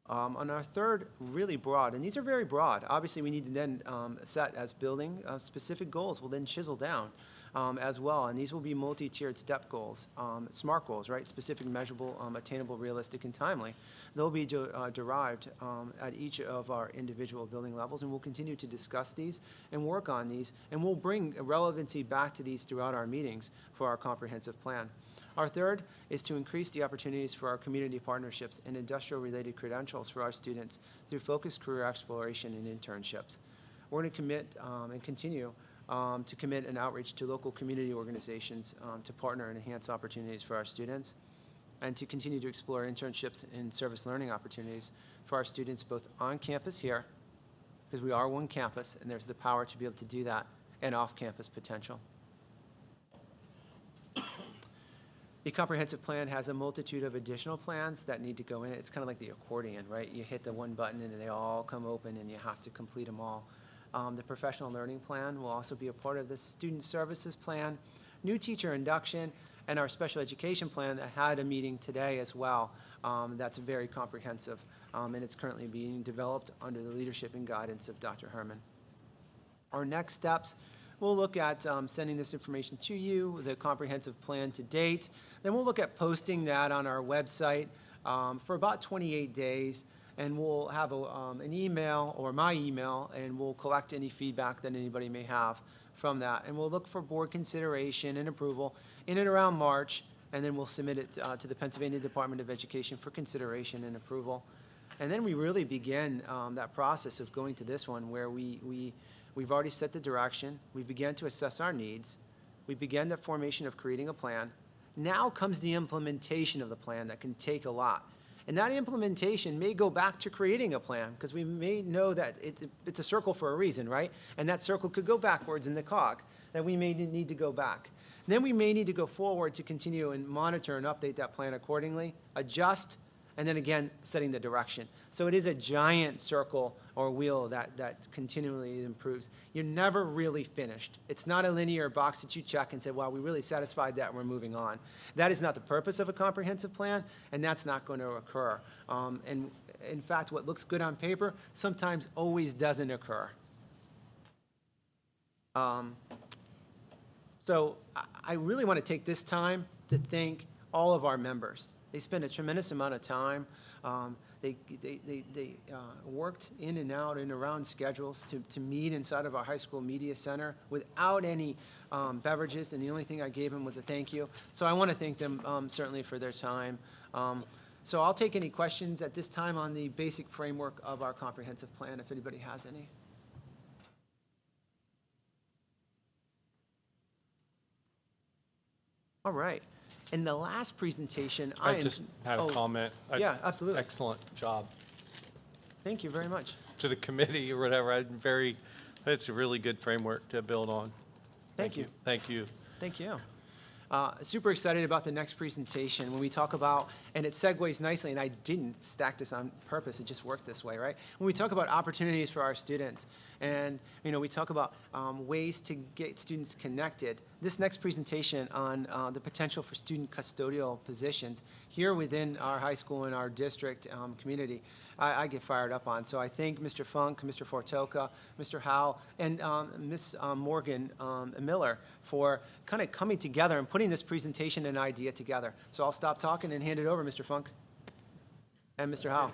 On our third, really broad, and these are very broad. Obviously, we need to then set as building specific goals. We'll then chisel down as well, and these will be multi-tiered step goals, SMART goals, right? Specific, measurable, attainable, realistic, and timely. They'll be derived at each of our individual building levels, and we'll continue to discuss these and work on these, and we'll bring relevancy back to these throughout our meetings for our comprehensive plan. Our third is to increase the opportunities for our community partnerships and industrial-related credentials for our students through focused career exploration and internships. We're going to commit and continue to commit an outreach to local community organizations to partner and enhance opportunities for our students, and to continue to explore internships and service learning opportunities for our students both on campus here, because we are one campus and there's the power to be able to do that, and off-campus potential. The comprehensive plan has a multitude of additional plans that need to go in it. It's kind of like the accordion, right? You hit the one button and they all come open and you have to complete them all. The professional learning plan will also be a part of the student services plan, new teacher induction, and our special education plan that had a meeting today as well. That's very comprehensive, and it's currently being developed under the leadership and guidance of Dr. Herman. Our next steps, we'll look at sending this information to you, the comprehensive plan to date. Then we'll look at posting that on our website for about 28 days. And we'll have an email or my email, and we'll collect any feedback that anybody may have from that. And we'll look for board consideration and approval in and around March, and then we'll submit it to the Pennsylvania Department of Education for consideration and approval. And then we really begin that process of going to this one where we've already set the direction, we began to assess our needs, we began the formation of creating a plan. Now comes the implementation of the plan that can take a lot. And that implementation may go back to creating a plan, because we may know that it's a circle for a reason, right? And that circle could go backwards in the cog, that we may need to go back. Then we may need to go forward to continue and monitor and update that plan accordingly, adjust, and then again, setting the direction. So it is a giant circle or wheel that continually improves. You're never really finished. It's not a linear box that you check and say, well, we really satisfied that, we're moving on. That is not the purpose of a comprehensive plan, and that's not going to occur. And in fact, what looks good on paper sometimes always doesn't occur. So I really want to take this time to thank all of our members. They spent a tremendous amount of time. They worked in and out and around schedules to meet inside of our high school media center without any beverages, and the only thing I gave them was a thank you. So I want to thank them certainly for their time. So I'll take any questions at this time on the basic framework of our comprehensive plan, if anybody has any. All right. In the last presentation, I just had a comment. Yeah, absolutely. Excellent job Thank you very much. to the committee or whatever. It's a really good framework to build on. Thank you. Thank you. Thank you. Super excited about the next presentation when we talk about, and it segues nicely, and I didn't stack this on purpose, it just worked this way, right? When we talk about opportunities for our students, and we talk about ways to get students connected, this next presentation on the potential for student custodial positions here within our high school and our district community, I get fired up on. So I thank Mr. Funk, Mr. Fortoka, Mr. Howe, and Ms. Morgan Miller for kind of coming together and putting this presentation and idea together. So I'll stop talking and hand it over, Mr. Funk and Mr. Howe.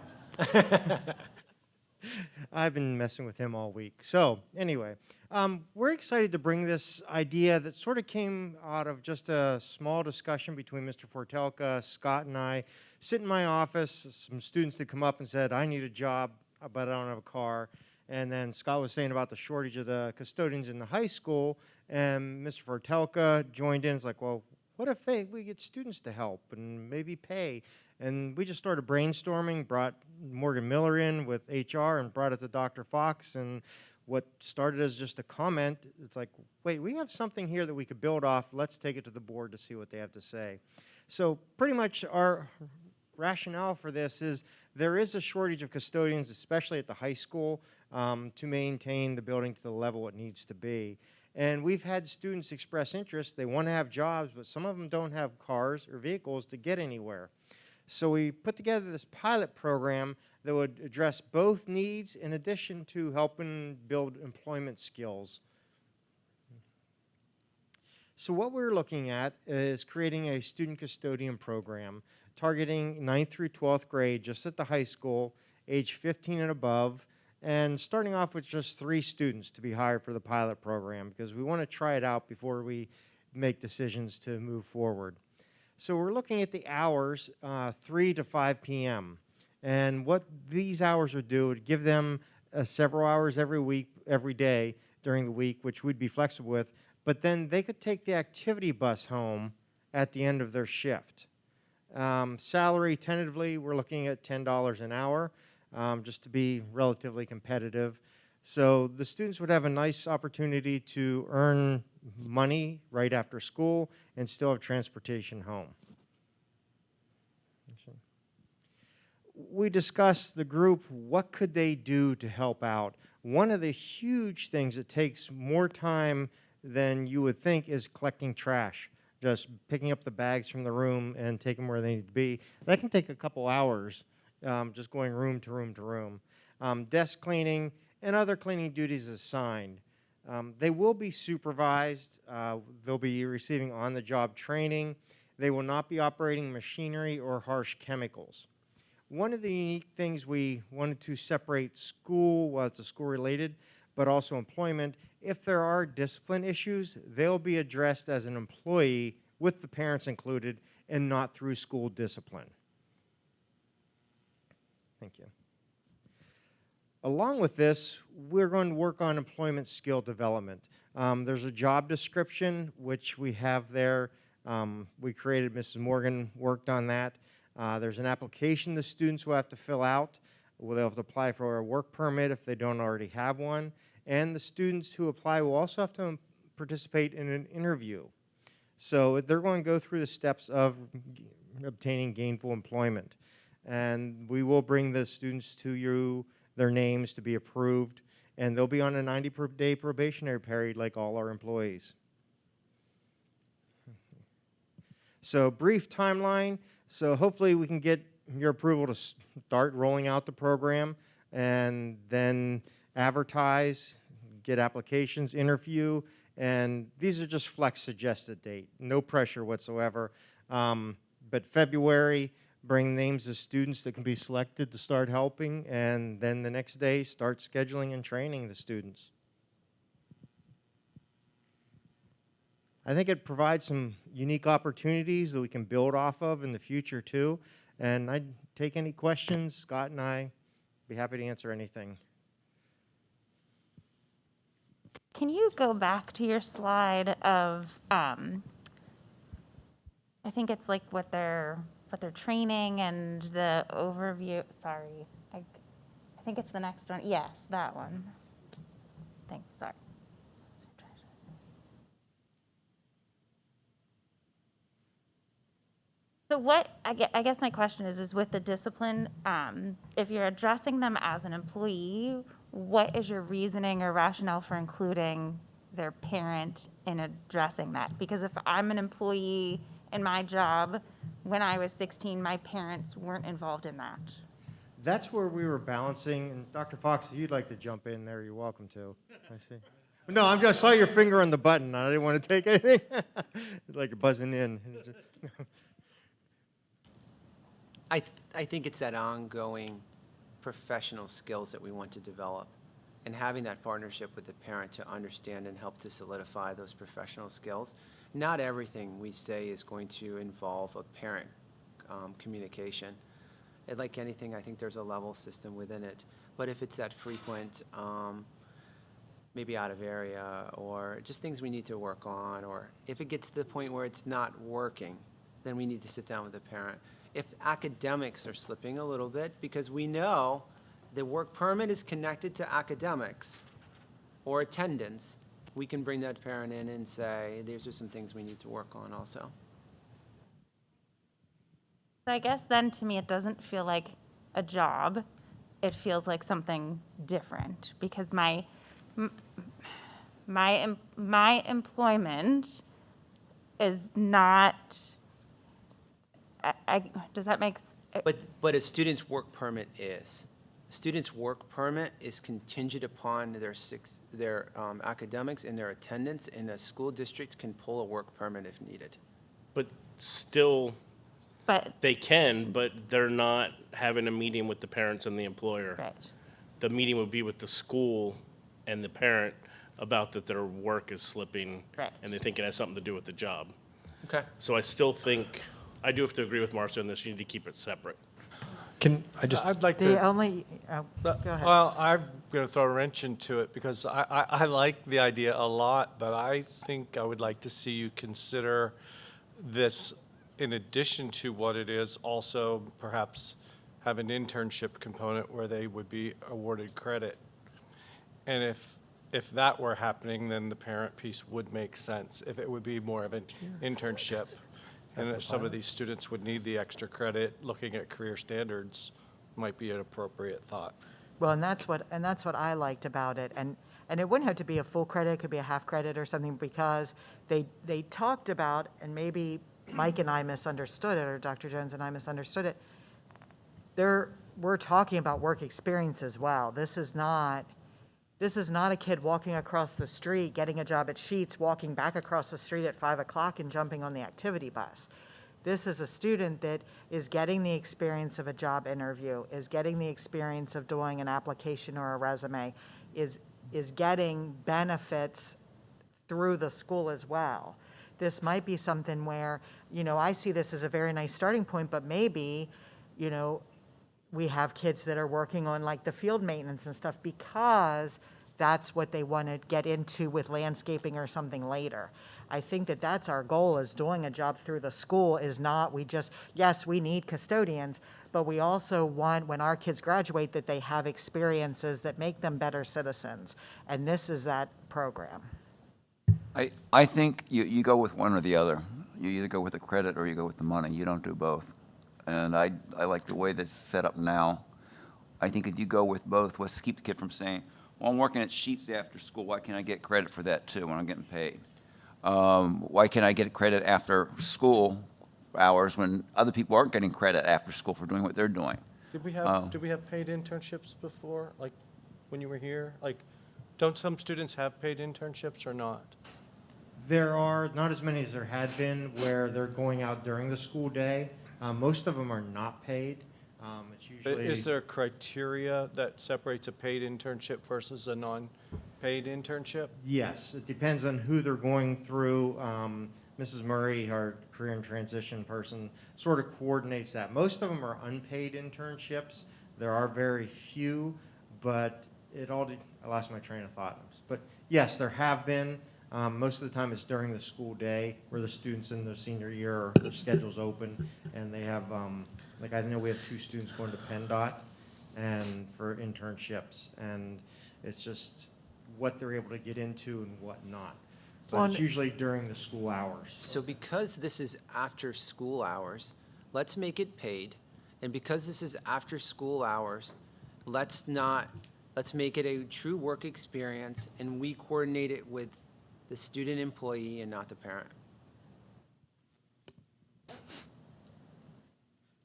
I've been messing with him all week. So anyway, we're excited to bring this idea that sort of came out of just a small discussion between Mr. Fortelka, Scott, and I. Sit in my office, some students that come up and said, I need a job, but I don't have a car. And then Scott was saying about the shortage of the custodians in the high school, and Mr. Fortelka joined in. It's like, well, what if we get students to help and maybe pay? And we just started brainstorming, brought Morgan Miller in with HR and brought it to Dr. Fox. And what started as just a comment, it's like, wait, we have something here that we could build off. Let's take it to the board to see what they have to say. So pretty much our rationale for this is there is a shortage of custodians, especially at the high school, to maintain the building to the level it needs to be. And we've had students express interest. They want to have jobs, but some of them don't have cars or vehicles to get anywhere. So we put together this pilot program that would address both needs in addition to helping build employment skills. So what we're looking at is creating a student custodian program targeting 9th through 12th grade just at the high school, age 15 and above, and starting off with just 3 students to be hired for the pilot program because we want to try it out before we make decisions to move forward. So we're looking at the hours, 3 to 5 p.m. And what these hours would do would give them several hours every week, every day during the week, which we'd be flexible with, but then they could take the activity bus home at the end of their shift. Salary, tentatively, we're looking at $10 an hour, just to be relatively competitive. So the students would have a nice opportunity to earn money right after school and still have transportation home. We discussed the group, what could they do to help out? One of the huge things that takes more time than you would think is collecting trash, just picking up the bags from the room and taking them where they need to be. That can take a couple hours, just going room to room to room. Desk cleaning and other cleaning duties assigned. They will be supervised. They'll be receiving on-the-job training. They will not be operating machinery or harsh chemicals. One of the unique things we wanted to separate school, well, it's a school-related, but also employment. If there are discipline issues, they'll be addressed as an employee with the parents included and not through school discipline. Thank you. along with this, we're going to work on employment skill development. There's a job description, which we have there. We created, Mrs. Morgan worked on that. There's an application the students will have to fill out. They'll have to apply for a work permit if they don't already have one. And the students who apply will also have to participate in an interview. So they're going to go through the steps of obtaining gainful employment. And we will bring the students to you, their names to be approved, and they'll be on a 90-day probationary period like all our employees. So brief timeline. So hopefully we can get your approval to start rolling out the program and then advertise, get applications, interview, and these are just flex suggested date, no pressure whatsoever. But February, bring names of students that can be selected to start helping, and then the next day start scheduling and training the students. I think it provides some unique opportunities that we can build off of in the future too. And I'd take any questions. Scott and I be happy to answer anything. Can you go back to your slide of, I think it's like what they're training and the overview, sorry. I think it's the next one. Yes, that one. Thanks, sorry. So what, I guess my question is with the discipline, if you're addressing them as an employee, what is your reasoning or rationale for including their parent in addressing that? Because if I'm an employee in my job, when I was 16, my parents weren't involved in that. That's where we were balancing, and Dr. Fox, if you'd like to jump in there, you're welcome to. I see. No, I just saw your finger on the button. I didn't want to take anything. It's like you're buzzing in. I think it's that ongoing professional skills that we want to develop, and having that partnership with the parent to understand and help to solidify those professional skills. Not everything we say is going to involve a parent communication. And like anything, I think there's a level system within it. But if it's that frequent, maybe out of area, or just things we need to work on, or if it gets to the point where it's not working, then we need to sit down with the parent. If academics are slipping a little bit, because we know the work permit is connected to academics or attendance, we can bring that parent in and say, these are some things we need to work on also. So I guess then to me, it doesn't feel like a job. It feels like something different because my employment is not, does that make sense? But a student's work permit is. A student's work permit is contingent upon their academics and their attendance, and a school district can pull a work permit if needed. But still, they can, but they're not having a meeting with the parents and the employer. Right. The meeting would be with the school and the parent about that their work is slipping. Right. And they think it has something to do with the job. Okay. So I still think, I do have to agree with Marcia on this, you need to keep it separate. Can I just? I'd like The to. only, go ahead. Well, I'm going to throw a wrench into it because I like the idea a lot, but I think I would like to see you consider this in addition to what it is, also perhaps have an internship component where they would be awarded credit. And if that were happening, then the parent piece would make sense. If it would be more of an internship. And if some of these students would need the extra credit, looking at career standards might be an appropriate thought. Well, and that's what I liked about it, and it wouldn't have to be a full credit, it could be a half credit or something, because they talked about, and maybe Mike and I misunderstood it, or Dr. Jones and I misunderstood it. We're talking about work experience as well. This is not a kid walking across the street, getting a job at Sheetz, walking back across the street at 5 o'clock and jumping on the activity bus. This is a student that is getting the experience of a job interview, is getting the experience of doing an application or a resume, is getting benefits through the school as well. This might be something where, I see this as a very nice starting point, but maybe, we have kids that are working on like the field maintenance and stuff because that's what they want to get into with landscaping or something later. I think that that's our goal, is doing a job through the school is not, yes, we need custodians, but we also want, when our kids graduate, that they have experiences that make them better citizens. And this is that program. I think you go with one or the other. You either go with the credit or you go with the money. You don't do both. And I like the way that's set up now. I think if you go with both, let's keep the kid from saying, well, I'm working at Sheets after school. Why can't I get credit for that too when I'm getting paid? Why can't I get credit after school hours when other people aren't getting credit after school for doing what they're doing? Did we have paid internships before, like when you were here? Like, don't some students have paid internships or not? There are not as many as there had been where they're going out during the school day. Most of them are not paid. It's usually. Is there a criteria that separates a paid internship versus a non-paid internship? Yes, it depends on who they're going through. Mrs. Murray, our career and transition person, sort of coordinates that. Most of them are unpaid internships. There are very few, but I lost my train of thought. But yes, there have been. Most of the time it's during the school day where the students in their senior year or their schedule's open, and they have, like I know we have 2 students going to PennDOT and for internships, and it's just what they're able to get into and what not. But it's usually during the school hours. So because this is after school hours, let's make it paid. And because this is after school hours, let's make it a true work experience, and we coordinate it with the student employee and not the parent.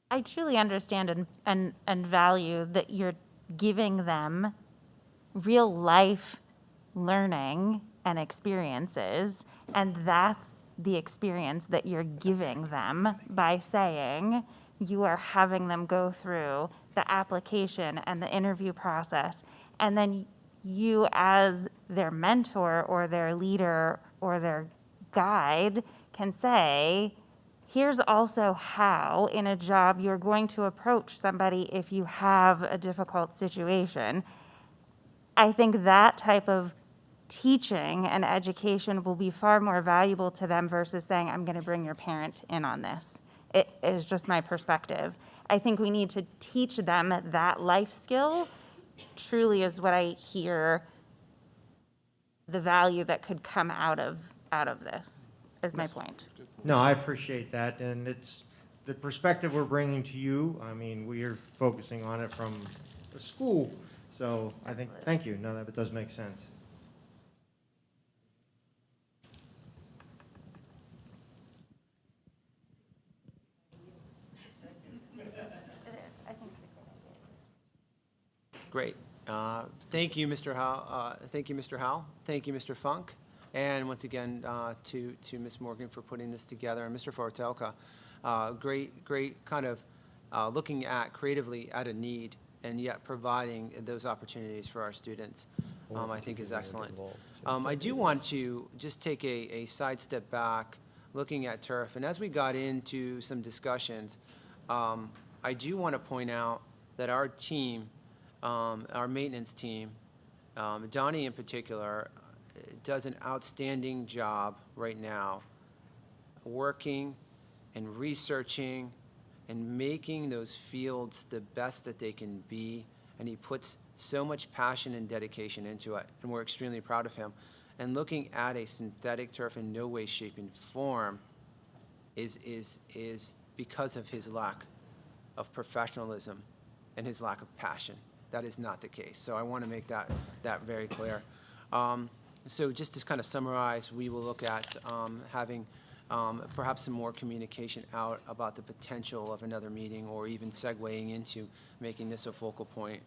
I truly understand and value that you're giving them real life learning and experiences, and that's the experience that you're giving them by saying you are having them go through the application and the interview process, and then you as their mentor or their leader or their guide can say, here's also how in a job you're going to approach somebody if you have a difficult situation. I think that type of teaching and education will be far more valuable to them versus saying, I'm going to bring your parent in on this. It is just my perspective. I think we need to teach them that life skill truly is what I hear the value that could come out of this, is my point. No, I appreciate that, and it's the perspective we're bringing to you. I mean, we are focusing on it from the school, so I think, thank you. No, that does make sense. Great. Thank you, Mr. Howell. Thank you, Mr. Howell. Thank you, Mr. Funk. And once again, to Ms. Morgan for putting this together, and Mr. Fortelka. Great kind of looking at creatively at a need and yet providing those opportunities for our students, I think is excellent. I do want to just take a side step back looking at turf. And as we got into some discussions, I do want to point out that our team, our maintenance team, Donnie in particular, does an outstanding job right now working and researching and making those fields the best that they can be, and he puts so much passion and dedication into it, and we're extremely proud of him. And looking at a synthetic turf in no way, shape, and form is because of his lack of professionalism and his lack of passion. That is not the case. So I want to make that very clear. So just to kind of summarize, we will look at having perhaps some more communication out about the potential of another meeting, or even segueing into making this a focal point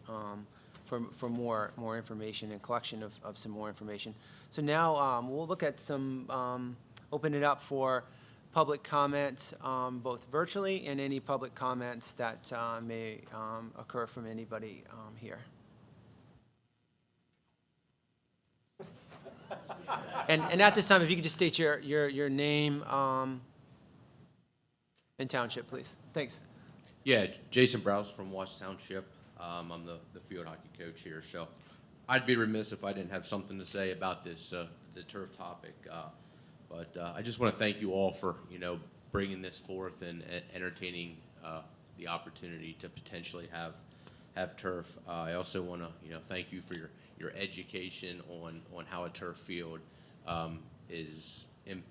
for more information and collection of some more information. So now we'll look at some, open it up for public comments, both virtually and any public comments that may occur from anybody here. And at this time, if you could just state your name and township, please. Thanks. Yeah, Jason Browse from Wash Township. I'm the field hockey coach here, so I'd be remiss if I didn't have something to say about this the turf topic. But I just want to thank you all for bringing this forth and entertaining the opportunity to potentially have turf. I also want to thank you for your education on how a turf field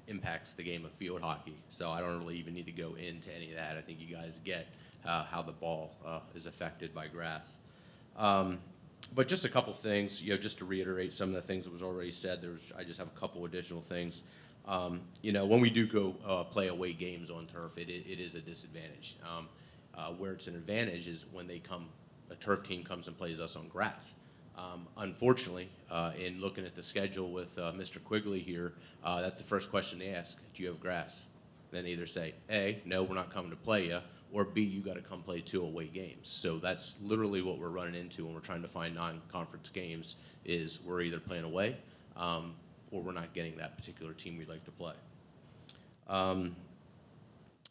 impacts the game of field hockey. So I don't really even need to go into any of that. I think you guys get how the ball is affected by grass. But just a couple things, just to reiterate some of the things that was already said. I just have a couple additional things. When we do go play away games on turf, it is a disadvantage. Where it's an advantage is when a turf team comes and plays us on grass. Unfortunately, in looking at the schedule with Mr. Quigley here, that's the first question they ask: do you have grass? Then they either say, A, no, we're not coming to play you, or B, you got to come play 2 away games. So that's literally what we're running into when we're trying to find non-conference games, is we're either playing away or we're not getting that particular team we'd like to play.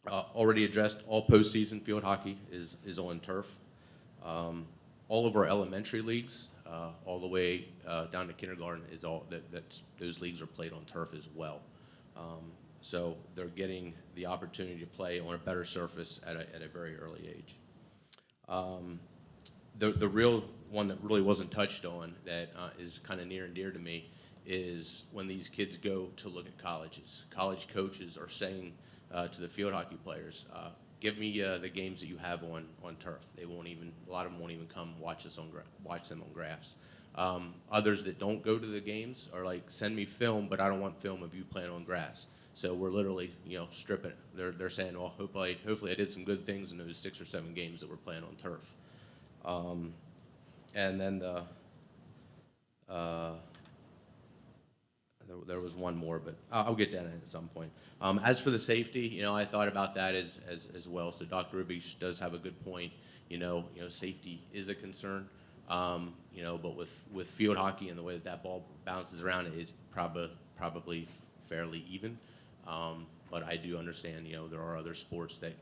Already addressed, all postseason field hockey is on turf. All of our elementary leagues, all the way down to kindergarten, those leagues are played on turf as well. So they're getting the opportunity to play on a better surface at a very early age. The real one that really wasn't touched on that is kind of near and dear to me is when these kids go to look at colleges. College coaches are saying to the field hockey players, give me the games that you have on turf. A lot of them won't even come watch them on grass. Others that don't go to the games are like, send me film, but I don't want film of you playing on grass. So we're literally, stripping it. They're saying, well, hopefully I did some good things in those 6 or 7 games that we're playing on turf. And then there was one more, but I'll get that in at some point. As for the safety, I thought about that as well. So Dr. Rubish does have a good point. Safety is a concern. But with field hockey and the way that ball bounces around, it is probably fairly even. But I do understand, there are other sports that,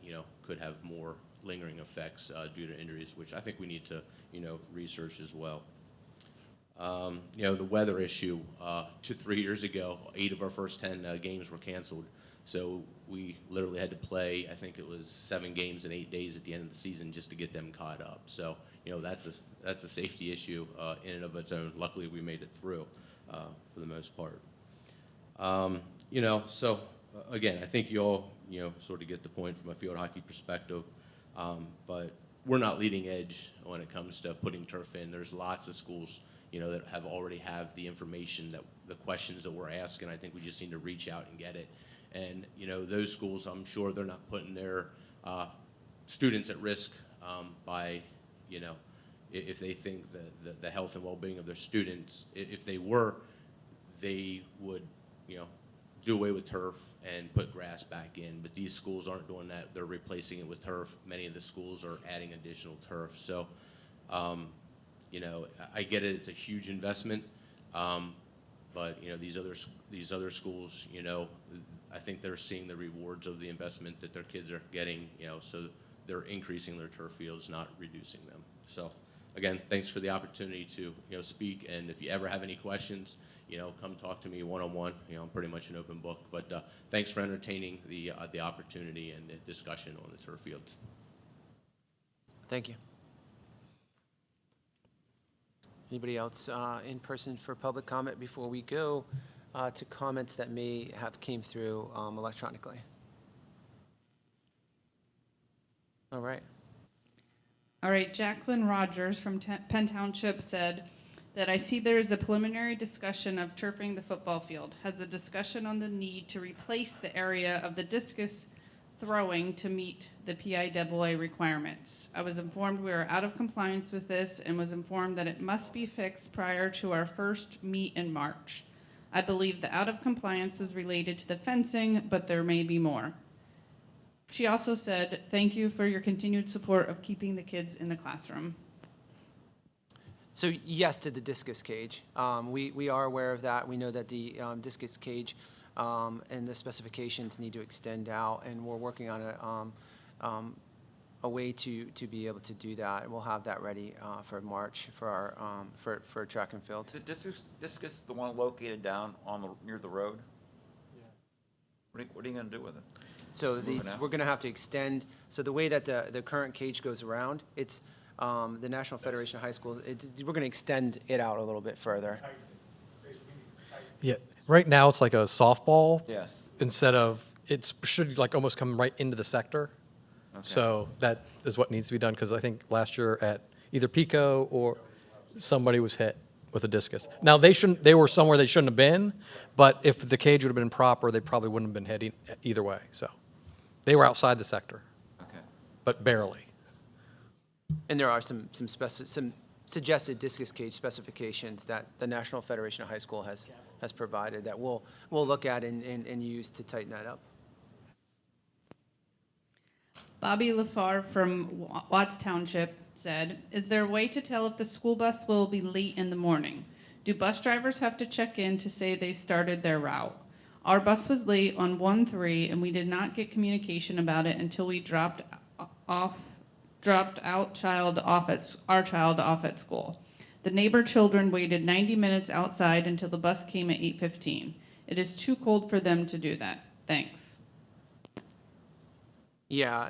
could have more lingering effects due to injuries, which I think we need to, research as well. The weather issue, 2-3 years ago, 8 of our first 10 games were canceled. So we literally had to play, I think it was 7 games in 8 days at the end of the season just to get them caught up. So, that's a safety issue in and of its own. Luckily, we made it through for the most part. So again, I think you all, sort of get the point from a field hockey perspective. But we're not leading edge when it comes to putting turf in. There's lots of schools, that already have the information, that the questions that we're asking. I think we just need to reach out and get it. And, those schools, I'm sure they're not putting their students at risk by, if they think the health and well-being of their students, if they were, they would, do away with turf and put grass back in. But these schools aren't doing that. They're replacing it with turf. Many of the schools are adding additional turf. So, I get it. It's a huge investment. But, these other schools, I think they're seeing the rewards of the investment that their kids are getting, so they're increasing their turf fields, not reducing them. So, again, thanks for the opportunity to, speak. And if you ever have any questions, come talk to me one-on-one. I'm pretty much an open book. But thanks for entertaining the opportunity and the discussion on the turf fields. Thank you. Anybody else in person for public comment before we go to comments that may have came through electronically? All right. All right, Jacqueline Rogers from Penn Township said that I see there is a preliminary discussion of turfing the football field. Has a discussion on the need to replace the area of the discus throwing to meet the PIAA requirements. I was informed we are out of compliance with this and was informed that it must be fixed prior to our first meet in March. I believe the out of compliance was related to the fencing, but there may be more. She also said, thank you for your continued support of keeping the kids in the classroom. So yes to the Discus Cage. We are aware of that. We know that the Discus Cage and the specifications need to extend out, and we're working on a way to be able to do that. We'll have that ready for March for our for track and field. Is Discus the one located down on near the road? Yeah. What are you going to do with it? So we're going to have to extend. So the way that the current cage goes around, it's the National Federation of High Schools. We're going to extend it out a little bit further. Yeah, right now it's like a softball. Yes. Instead of, it should like almost come right into the sector. Okay. So that is what needs to be done, because I think last year at either Pico or somebody was hit with a discus. Now, they were somewhere they shouldn't have been, but if the cage would have been proper, they probably wouldn't have been hit either way. So they were outside the sector. Okay. But barely. And there are some suggested discus cage specifications that the National Federation of High School has provided that we'll look at and use to tighten that up. Bobby LaFar from Watts Township said, "Is there a way to tell if the school bus will be late in the morning? Do bus drivers have to check in to say they started their route? Our bus was late on 1-3 and we did not get communication about it until we dropped our child off at school. The neighbor children waited 90 minutes outside until the bus came at 8:15. It is too cold for them to do that. Thanks." Yeah,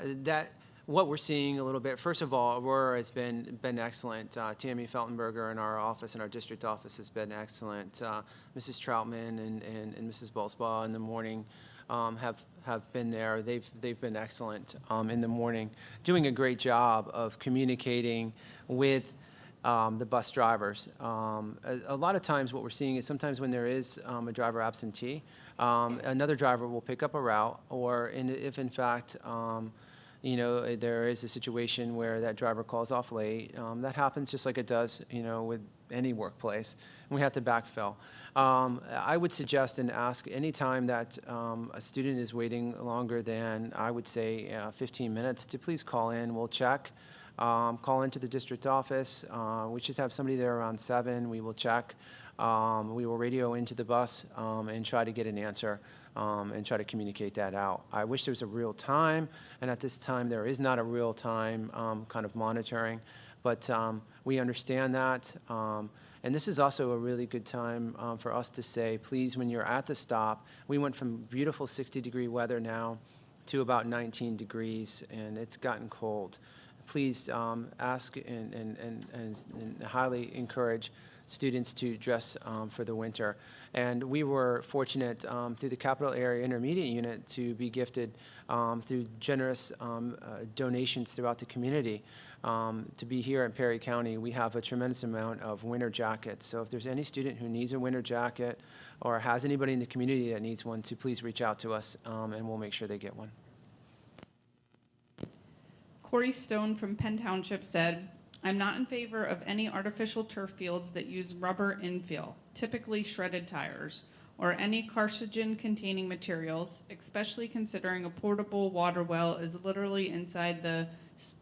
what we're seeing a little bit, first of all, Aurora has been excellent. Tammy Feltenberger in our office, in our district office, has been excellent. Mrs. Troutman and Mrs. Bolsbaugh in the morning have been there. They've been excellent in the morning, doing a great job of communicating with the bus drivers. A lot of times what we're seeing is sometimes when there is a driver absentee, another driver will pick up a route, or if in fact there is a situation where that driver calls off late, that happens just like it does with any workplace, and we have to backfill. I would suggest and ask any time that a student is waiting longer than, I would say, 15 minutes, to please call in. We'll check. Call into the district office. We should have somebody there around 7. We will check. We will radio into the bus and try to get an answer and try to communicate that out. I wish there was a real time, and at this time there is not a real time kind of monitoring, but we understand that. And this is also a really good time for us to say, please, when you're at the stop, we went from beautiful 60-degree weather now to about 19 degrees, and it's gotten cold. Please ask and highly encourage students to dress for the winter. And we were fortunate through the Capital Area Intermediate Unit to be gifted through generous donations throughout the community. To be here in Perry County, we have a tremendous amount of winter jackets. So if there's any student who needs a winter jacket or has anybody in the community that needs one, to please reach out to us and we'll make sure they get one. Corey Stone from Penn Township said, "I'm not in favor of any artificial turf fields that use rubber infill, typically shredded tires, or any carcinogen-containing materials, especially considering a portable water well is literally inside the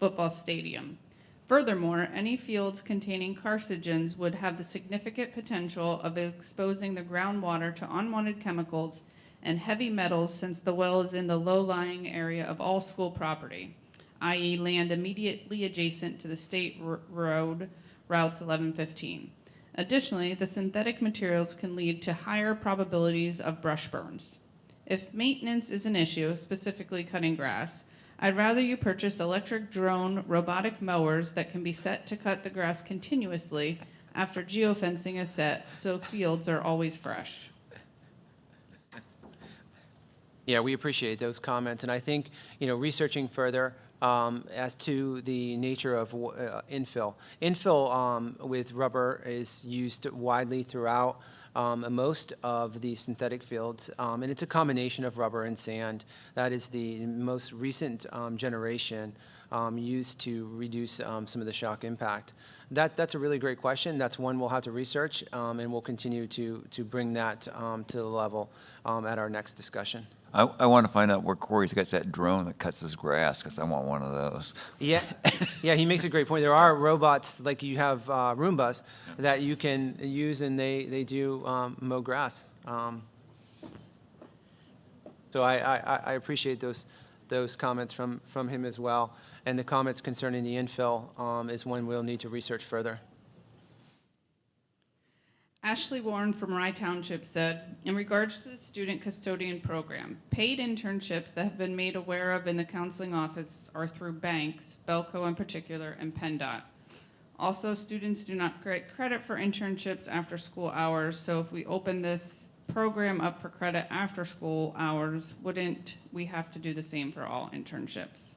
football stadium. Furthermore, any fields containing carcinogens would have the significant potential of exposing the groundwater to unwanted chemicals and heavy metals, since the well is in the low-lying area of all school property, i.e. land immediately adjacent to the state road routes 1115. Additionally, the synthetic materials can lead to higher probabilities of brush burns. If maintenance is an issue, specifically cutting grass, I'd rather you purchase electric drone robotic mowers that can be set to cut the grass continuously after geofencing is set, so fields are always fresh." Yeah, we appreciate those comments, and I think, researching further as to the nature of infill. Infill with rubber is used widely throughout most of the synthetic fields, and it's a combination of rubber and sand. That is the most recent generation used to reduce some of the shock impact. That's a really great question. That's one we'll have to research, and we'll continue to bring that to the level at our next discussion. I want to find out where Corey's got that drone that cuts his grass, because I want one of those. Yeah, he makes a great point. There are robots, like you have Roombas, that you can use, and they do mow grass. So I appreciate those those comments from him as well. And the comments concerning the infill is one we'll need to research further. Ashley Warren from Rye Township said, in regards to the student custodian program, paid internships that have been made aware of in the counseling office are through banks, Belco in particular, and PennDOT. Also, students do not get credit for internships after school hours, so if we open this program up for credit after school hours, wouldn't we have to do the same for all internships?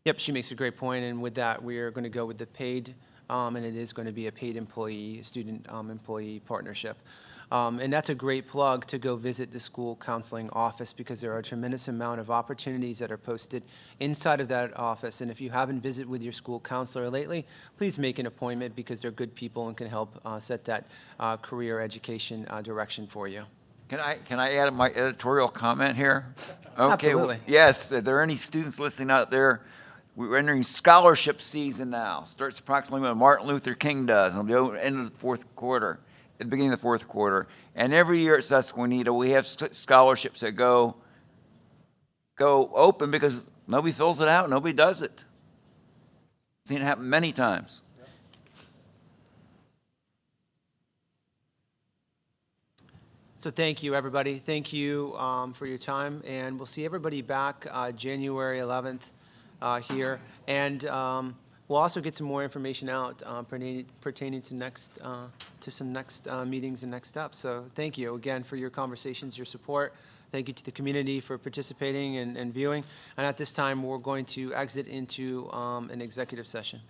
Yep, she makes a great point, and with that, we are going to go with the paid, and it is going to be a paid employee, student employee partnership. And that's a great plug to go visit the school counseling office, because there are a tremendous amount of opportunities that are posted inside of that office. And if you haven't visited with your school counselor lately, please make an appointment, because they're good people and can help set that career education direction for you. Can I add my editorial comment here? Okay, Absolutely. Yes, are there any students listening out there? We're entering scholarship season now. Starts approximately when Martin Luther King does, and it'll be end of the fourth quarter, at the beginning of the fourth quarter. And every year at Susquenita, we have scholarships that go open because nobody fills it out, nobody does it. Seen it happen many times. So thank you, everybody. Thank you for your time, and we'll see everybody back January 11th here. And we'll also get some more information out pertaining to some next meetings and next steps. So thank you again for your conversations, your support. Thank you to the community for participating and viewing. And at this time, we're going to exit into an executive session.